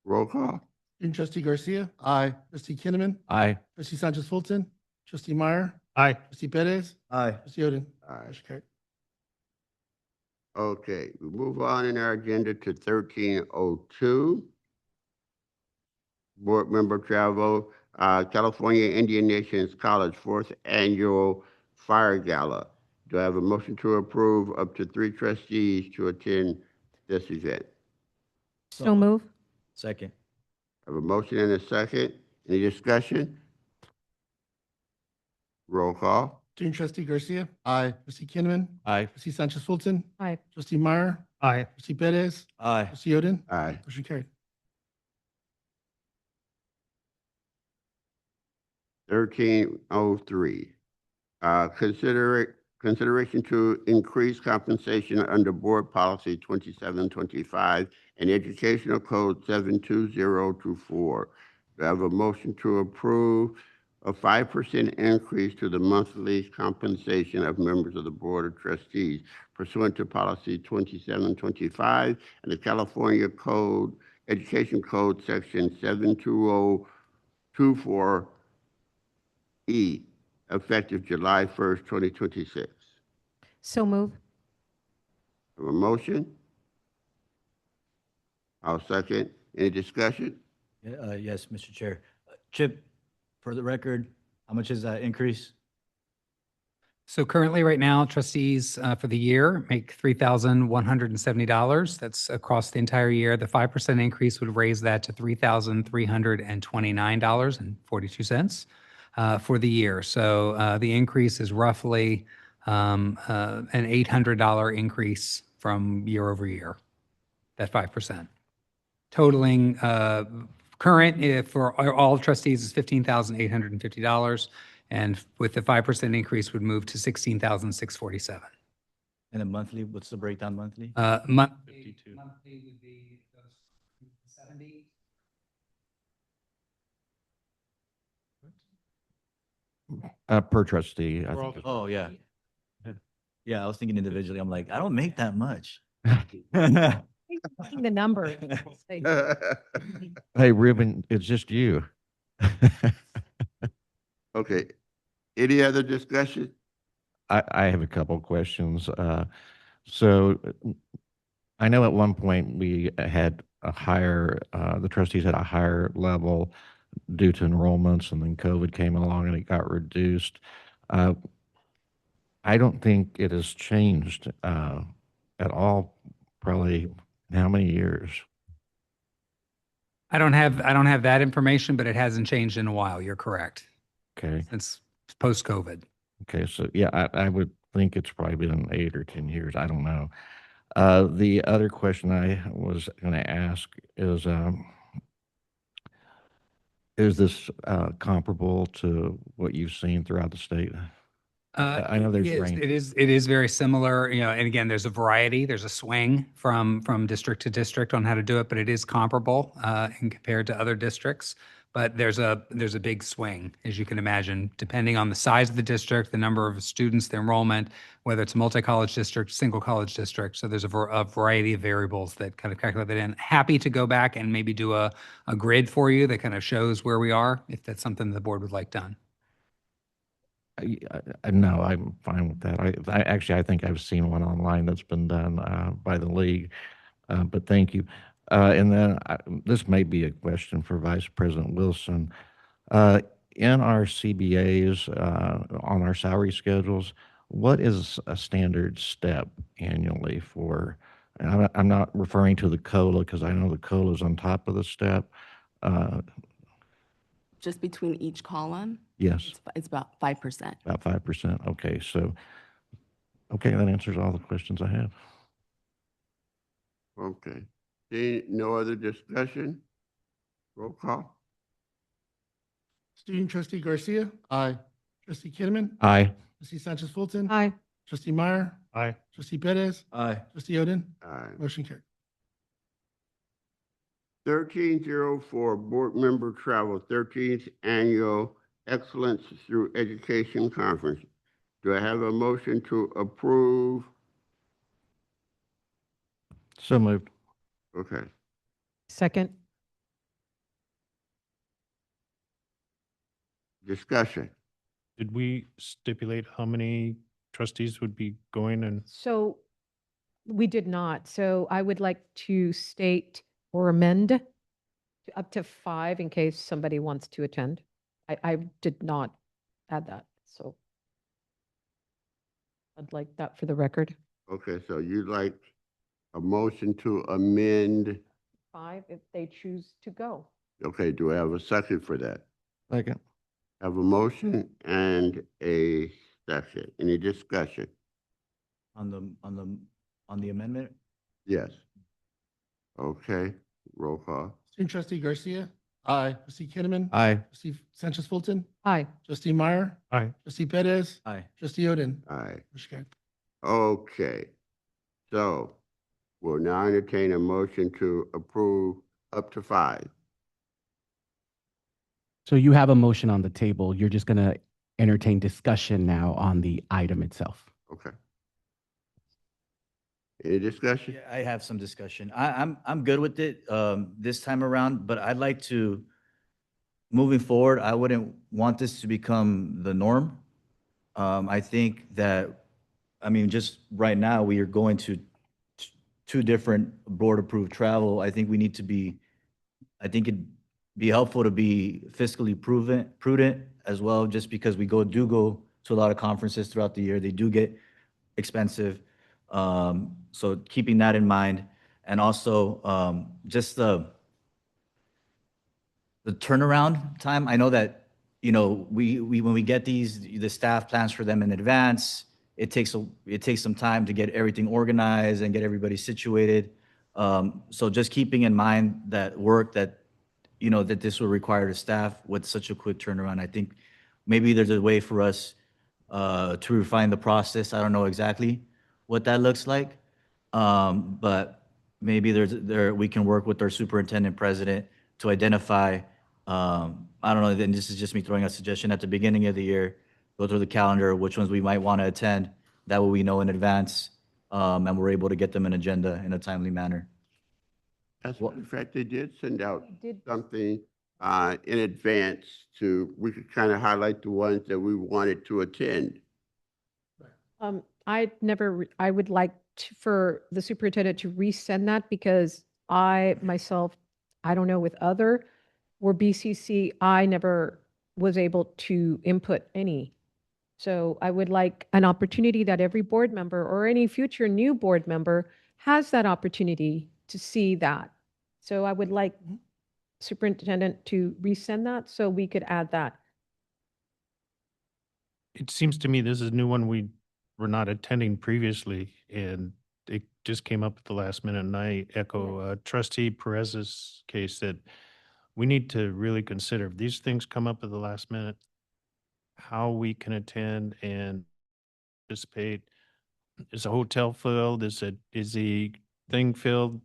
Roll call. Student trustee Garcia, Aye. trustee Kinnaman, Aye. trustee Sanchez Fulton, trustee Meyer, Aye. trustee Perez, Aye. trustee Oden. Aye. Motion carried. Okay, we move on in our agenda to 1302. Board member travel, California Indian Nations College 4th Annual Fire Gala. Do I have a motion to approve up to 3 trustees to attend this event? So move. Second. I have a motion and a second. Any discussion? Roll call. Student trustee Garcia, Aye. trustee Kinnaman, Aye. trustee Sanchez Fulton, Aye. trustee Meyer, Aye. trustee Perez, Aye. trustee Oden. Aye. Motion carried. 1303. Consideration to increase compensation under Board Policy 2725 and Educational Code 72024. Do I have a motion to approve a 5% increase to the monthly compensation of members of the Board of Trustees pursuant to Policy 2725 and the California Code, Education Code, Section 72024E, effective July 1st, 2026. So move. Have a motion? I'll second. Any discussion? Yes, Mr. Chair. Chip, for the record, how much is that increase? So currently, right now, trustees for the year make $3,170. That's across the entire year. The 5% increase would raise that to $3,329.42 for the year. So the increase is roughly an $800 increase from year over year, that 5%. Totaling current for all trustees is $15,850. And with the 5% increase would move to $16,647. And then monthly, what's the breakdown monthly? Monthly 52. would be 70. Per trustee. I We're all- think. Oh, yeah. Yeah, I was thinking individually. I'm like, I don't make that much. The number. Hey, Ruben, it's just you. Okay, any other discussion? I have a couple questions. So I know at one point we had a higher, the trustees had a higher level due to enrollments, and then COVID came along and it got reduced. I don't think it has changed at all, probably in how many years? I don't have that information, but it hasn't changed in a while. You're correct. Okay. Since post-COVID. Okay, so yeah, I would think it's probably been 8 or 10 years. I don't know. The other question I was going to ask is this comparable to what you've seen throughout the state? I know there's Yes, range. it is very similar, and again, there's a variety, there's a swing from district to district on how to do it, but it is comparable and compared to other districts. But there's a big swing, as you can imagine, depending on the size of the district, the number of students, the enrollment, whether it's a multi-college district, single college district. So there's a variety of variables that kind of calculate that in. Happy to go back and maybe do a grid for you that kind of shows where we are, if that's something the board would like done. No, I'm fine with that. I think I've seen one online that's been done by the league, but thank you. And then this may be a question for Vice President Wilson. In our CBAs, on our salary schedules, what is a standard step annually for, and I'm not referring to the COLA because I know the COLA is on top of the step. Just between each column, Yes, it's about 5%. about 5%. Okay, so, okay, that answers all the questions I have. Okay, see, no other discussion? Roll call? Student trustee Garcia, Aye. trustee Kinnaman, Aye. trustee Sanchez Fulton, Aye. trustee Meyer, Aye. trustee Perez, Aye. trustee Oden, Aye. motion carried. 1304, Board Member Travel, 13th Annual Excellence Through Education Conference. Do I have a motion to approve? So moved. Okay, Second. discussion. Did we stipulate how many trustees would be going and? So we did not. So I would like to state or amend to up to 5 in case somebody wants to attend. I did not add that, so I'd like that for the record. Okay, so you'd like a motion to amend? 5 if they choose to go. Okay, do I have a second for that? Second. Have a motion and a second. Any discussion? On the amendment? Yes. Okay, roll call. Student trustee Garcia, Aye. trustee Kinnaman, Aye. trustee Sanchez Fulton, Aye. trustee Meyer, Aye. trustee Perez, Aye. trustee Oden, Aye. motion carried. Okay, so we'll now entertain a motion to approve up to 5. So you have a motion on the table. You're just going to entertain discussion now on the item itself. Okay. Any discussion? Yeah, I have some discussion. I'm good with it this time around, but I'd like to, moving forward, I wouldn't want this to become the norm. I think that, I mean, just right now, we are going to 2 different board-approved travel. I think we need to be, I think it'd be helpful to be fiscally prudent as well, just because we do go to a lot of conferences throughout the year. They do get expensive. So keeping that in mind, and also just the turnaround time. I know that, you know, we when we get these, the staff plans for them in advance, it takes some time to get everything organized and get everybody situated. So just keeping in mind that work that, that this will require the staff with such a quick turnaround, I think maybe there's a way for us to refine the process. I don't know exactly what that looks like. But maybe we can work with our superintendent president to identify, I don't know, then this is just me throwing a suggestion at the beginning of the year, go through the calendar, which ones we might want to attend. That way we know in advance, and we're able to get them an agenda in a timely manner. As a matter of fact, they did send out They did. something in advance we could kind of highlight the ones that we wanted to attend. I would like for the superintendent to resend that because I myself, I don't know with other, where BCC, I never was able to input any. So I would like an opportunity that every board member or any future new board member has that opportunity to see that. So I would like superintendent to resend that so we could add that. It seems to me this is a new one we were not attending previously, and it just came up at the last minute, and I echo Trustee Perez's case that we need to really consider if these things come up at the last minute, how we can attend and participate. Is a hotel filled? Is the thing filled?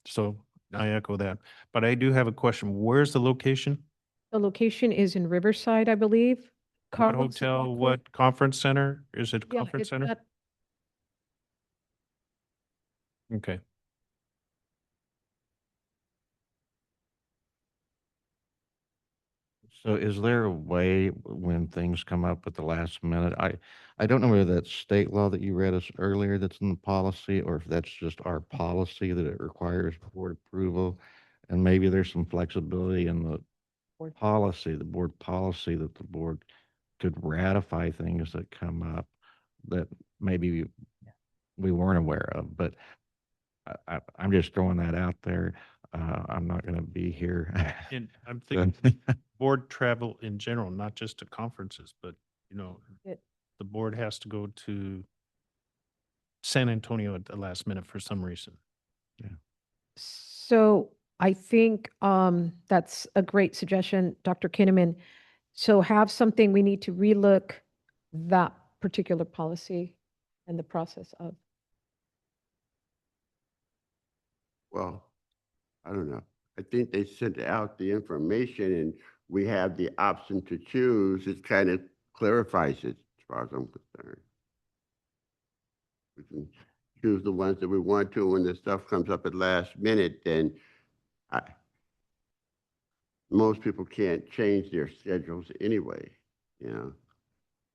So I echo that. But I do have a question. Where's the location? The location is in Riverside, I believe. What Carlos, is that hotel, correct? what conference center? Is it a Yeah, conference it's center? at- Okay. So is there a way when things come up at the last minute? I don't know whether that's state law that you read us earlier that's in the policy, or if that's just our policy that it requires board approval. And maybe there's some flexibility in the Board. policy, the board policy, that the board could ratify things that come up that maybe we weren't aware of. But I'm just throwing that out there. I'm not going to be here. And I'm thinking board travel in general, not just to conferences, but, It- the board has to go to San Antonio at the last minute for some reason. So I think that's a great suggestion, Dr. Kinnaman. So have something, we need to relook that particular policy and the process of. Well, I don't know. I think they sent out the information and we have the option to choose. It kind of clarifies it as far as I'm concerned. We can choose the ones that we want to. When the stuff comes up at last minute, then most people can't change their schedules anyway,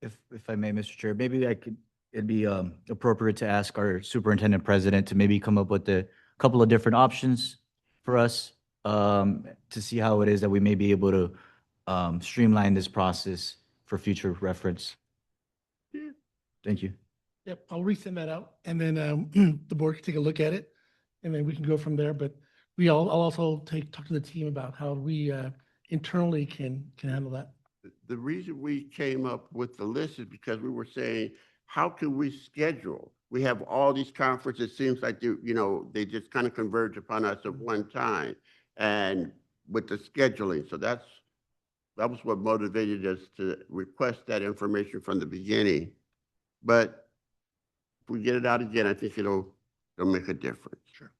If I may, Mr. Chair, maybe it'd be appropriate to ask our superintendent president to maybe come up with a couple of different options for us to see how it is that we may be able to streamline this process for future reference. Thank you. Yep, I'll resend that out and then the board can take a look at it and then we can go from there. But I'll also talk to the team about how we internally can handle that. The reason we came up with the list is because we were saying, how can we schedule? We have all these conferences. It seems like they just kind of converge upon us at one time, and with the scheduling. So that was what motivated us to request that information from the beginning. But if we get it out again, I think it'll make a difference. Sure.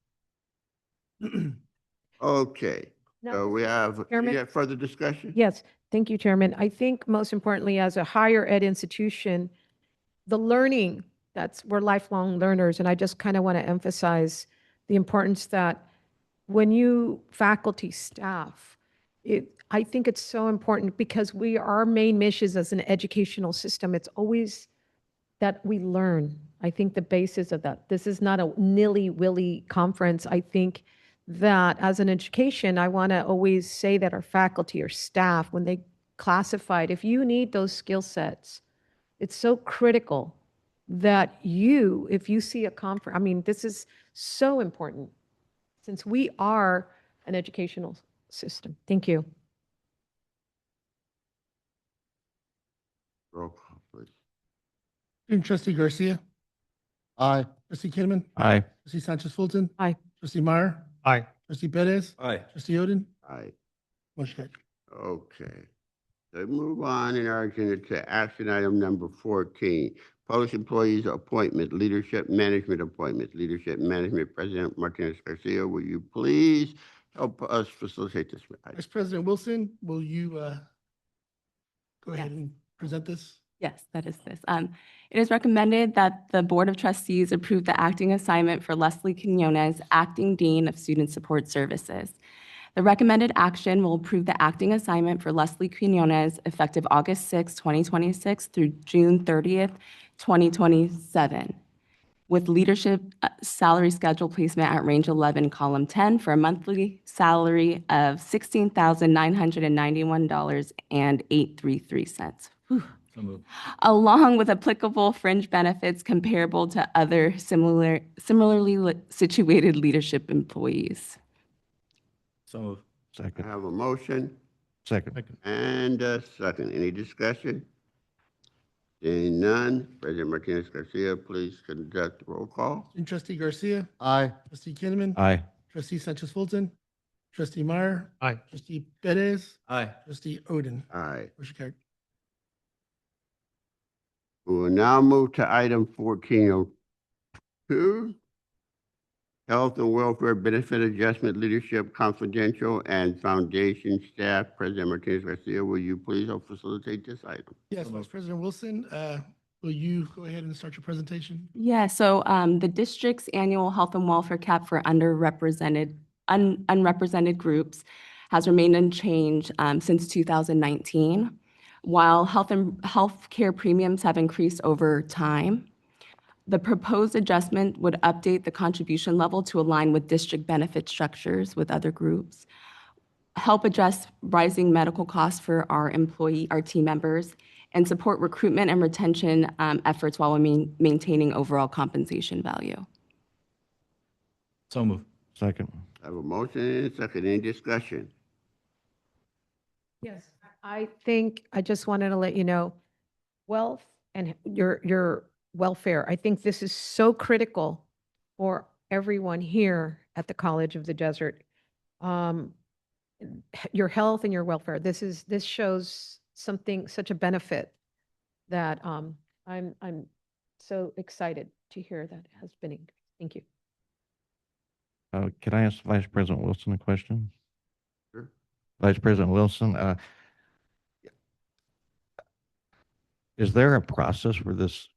Okay. Now, So we have Chairman? further discussion? Yes, thank you, Chairman. I think most importantly, as a higher ed institution, the learning, we're lifelong learners, and I just kind of want to emphasize the importance that when you faculty, staff, I think it's so important because our main mission as an educational system, it's always that we learn. I think the basis of that, this is not a nilly-willy conference. I think that as an education, I want to always say that our faculty or staff, when they classified, if you need those skill sets, it's so critical that if you see a conference, this is so important since we are an educational system. Thank you. Roll call, please. Student trustee Garcia, Aye. trustee Kinnaman, Aye. trustee Sanchez Fulton, Aye. trustee Meyer, Aye. trustee Perez, Aye. trustee Oden, Aye. motion carried. Okay. So move on in our agenda to action item number 14, public employees appointment, leadership management appointments. Leadership management, President Martinez Garcia, will you please help us facilitate this item? Vice President Wilson, will you go ahead Yes. and present this? Yes, that is this. It is recommended that the Board of Trustees approve the acting assignment for Leslie Quinones, Acting Dean of Student Support Services. The recommended action will approve the acting assignment for Leslie Quinones effective August 6, 2026 through June 30th, 2027, with leadership salary schedule placement at range 11, column 10, for a monthly salary of $16,991.833. Whew. So moved. Along with applicable fringe benefits comparable to other similarly situated leadership employees. So moved. I Second. have a motion Second. and a second. Any discussion? Seeing none, President Martinez Garcia, please conduct the roll call. Student trustee Garcia, Aye. trustee Kinnaman, Aye. trustee Sanchez Fulton, trustee Meyer, Aye. trustee Perez, Aye. trustee Oden, Aye. motion carried. We will now move to item 1402, Health and Welfare Benefit Adjustment Leadership Confidential and Foundation Staff. President Martinez Garcia, will you please help facilitate this item? Yes, Vice President Wilson, will you go ahead and start your presentation? Yeah, so the district's annual health and welfare cap for unrepresented groups has remained unchanged since 2019. While health care premiums have increased over time, the proposed adjustment would update the contribution level to align with district benefit structures with other groups, help address rising medical costs for our team members, and support recruitment and retention efforts while maintaining overall compensation value. So moved. Second. I have a motion and a second. Any discussion? Yes, I think I just wanted to let you know, wealth and your welfare, I think this is so critical for everyone here at the College of the Desert. Your health and your welfare, this shows something, such a benefit that I'm so excited to hear that has been increased. Thank you. Can I ask Vice President Wilson a question? Sure. Vice President Wilson, is there a process where this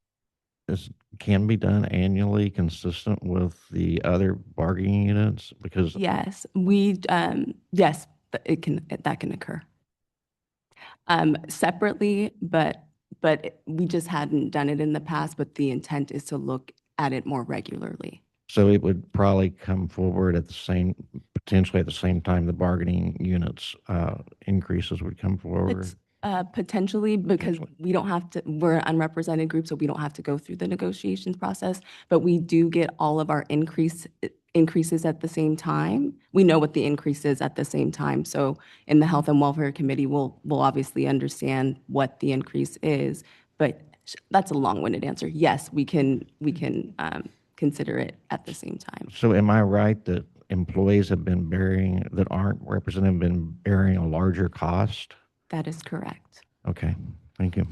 can be done annually consistent with the other bargaining units? Because Yes, that can occur. Separately, but we just hadn't done it in the past, but the intent is to look at it more regularly. so it would probably come forward potentially at the same time the bargaining units increases would come forward. It's potentially, because we're an unrepresented group, so we don't have to go through the negotiations process, but we do get all of our increases at the same time. We know what the increase is at the same time. So in the Health and Welfare Committee, we'll obviously understand what the increase is, but that's a long-winded answer. Yes, we can consider it at the same time. So am I right that employees that aren't represented have been bearing a larger cost? That is correct. Okay, thank you.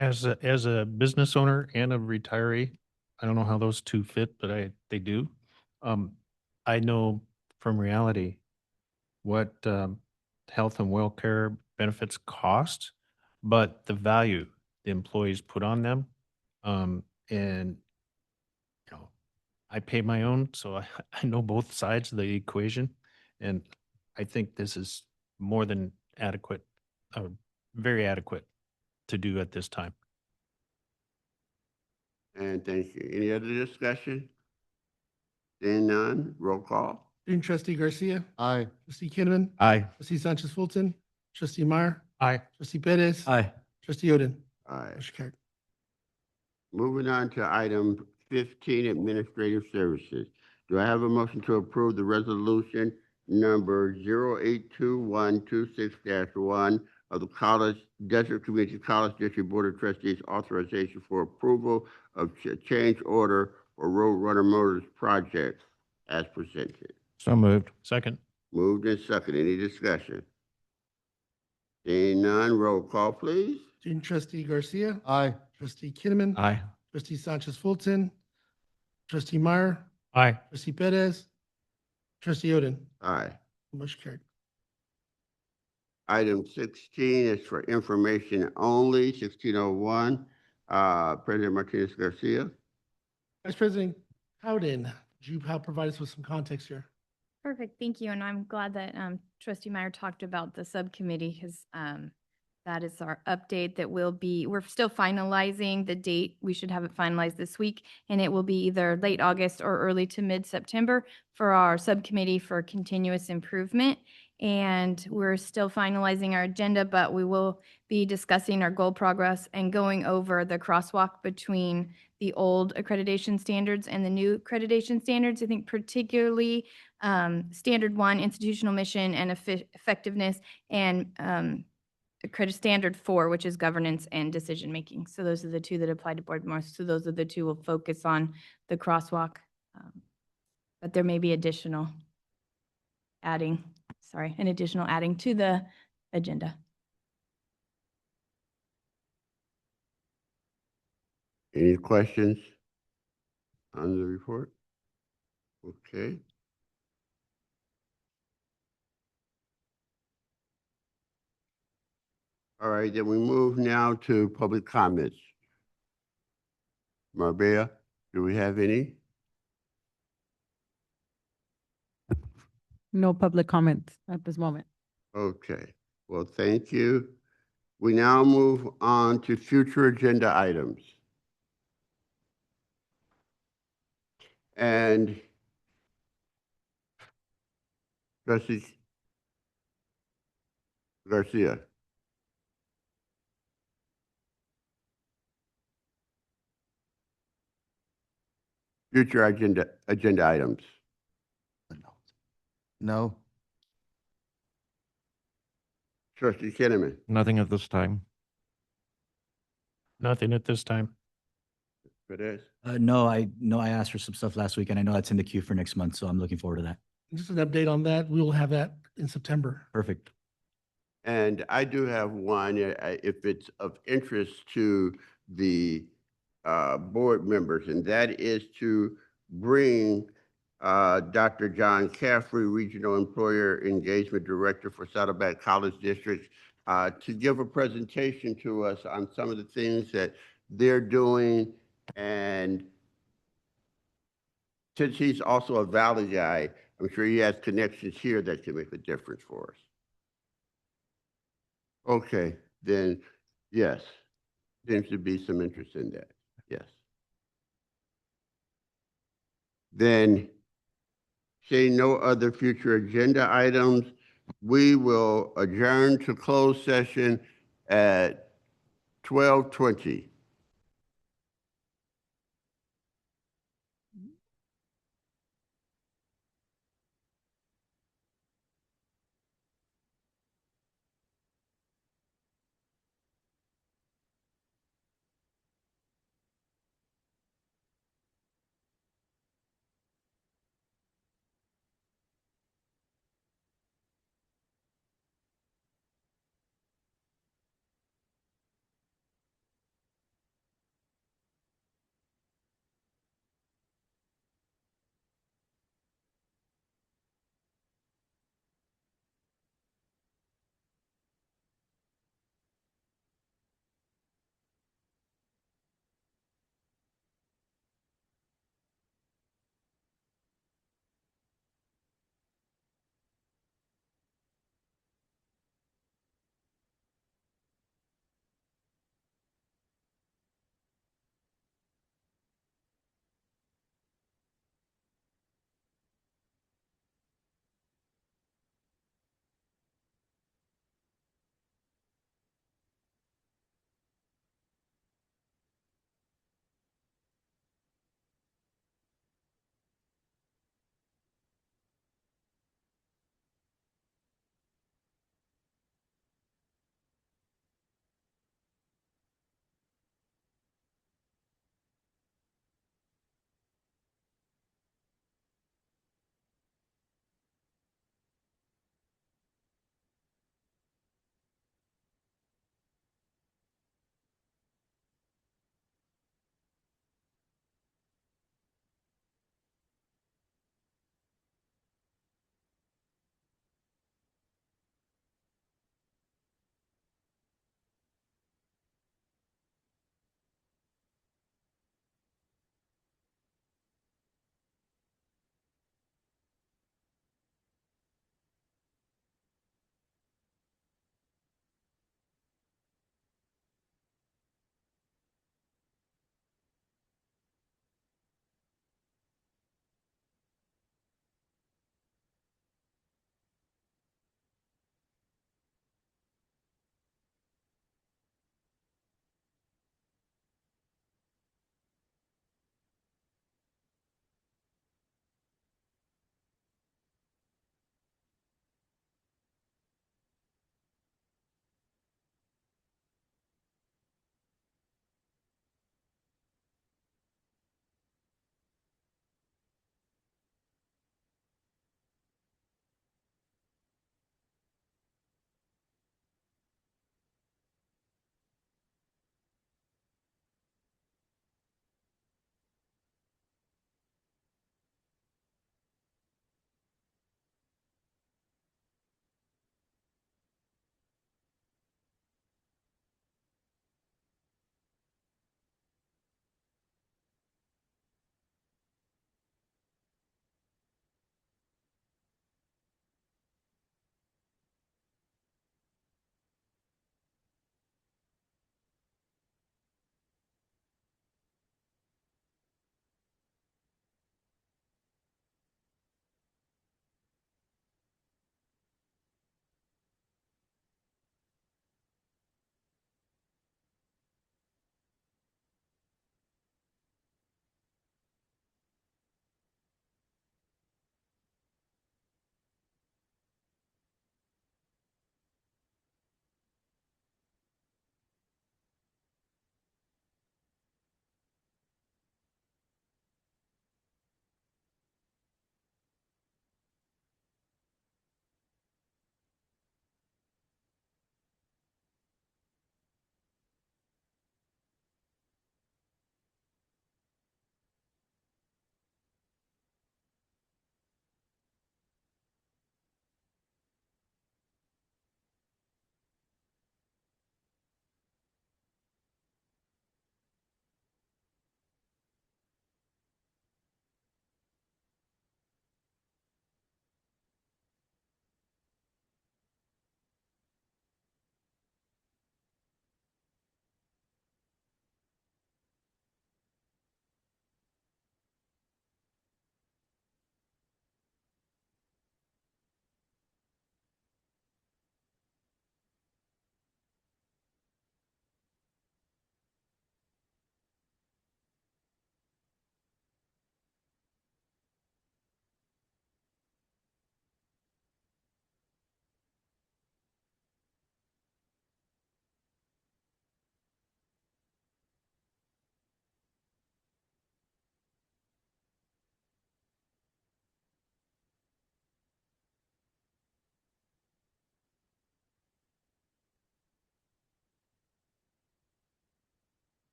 As a business owner and a retiree, I don't know how those two fit, but they do. I know from reality what health and welfare benefits cost, but the value the employees put on them. And I pay my own, so I know both sides of the equation, and I think this is more than adequate, very adequate to do at this time. And thank you. Any other discussion? Seeing none, roll call. Student trustee Garcia, Aye. trustee Kinnaman, Aye. trustee Sanchez Fulton, trustee Meyer, Aye. trustee Perez, Aye. trustee Oden, Aye. motion carried. Moving on to item 15, Administrative Services. Do I have a motion to approve the resolution number 082126-1 of the College Desert Community College District Board of Trustees authorization for approval of change order for Roadrunner Motors project as presented. So moved. Second. Moved and second. Any discussion? Seeing none, roll call, please. Student trustee Garcia, Aye. trustee Kinnaman. Aye. Trustee Sanchez Fulton, trustee Meyer, Aye. trustee Perez, trustee Oden. Aye. Motion carried. Item 16 is for information only, 1601. President Martinez Garcia. Vice President Howden, would you help provide us with some context here? Perfect, thank you. And I'm glad that trustee Meyer talked about the subcommittee because that is our update that will be, we're still finalizing the date. We should have it finalized this week, and it will be either late August or early to mid-September for our subcommittee for continuous improvement. And we're still finalizing our agenda, but we will be discussing our goal progress and going over the crosswalk between the old accreditation standards and the new accreditation standards. I think particularly standard 1, institutional mission and effectiveness, and standard 4, which is governance and decision making. So those are the two that apply to board most. So those are the two we'll focus on, the crosswalk. But there may be an additional adding to the agenda. Any questions on the report? Okay. All right, then we move now to public comments. Marbella, do we have any? No public comments at this moment. Okay, well, thank you. We now move on to future agenda items. And trustee Garcia. Future agenda items. No. Trustee Kinnaman. Nothing at this time. Nothing at this time. Perez. No, I asked for some stuff last week and I know that's in the queue for next month, so I'm looking forward to that. Just an update on that. We will have that in September. Perfect. And I do have one, if it's of interest to the board members, and that is to bring Dr. John Caffrey, Regional Employer Engagement Director for Saddleback College District, to give a presentation to us on some of the things that they're doing. And since he's also a Valley guy, I'm sure he has connections here that can make a difference for us. Okay, then, yes, seems to be some interest in that, yes. Then, seeing no other future agenda items, we will adjourn to closed session at 12:20.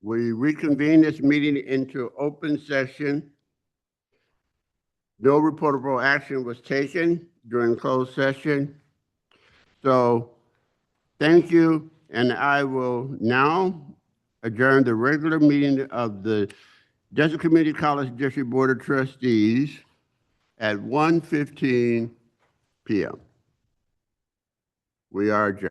We reconvene this meeting into open session. No reportable action was taken during closed session. So thank you, and I will now adjourn the regular meeting of the Desert Community College District Board of Trustees at 1:15 p.m. We are adjourned.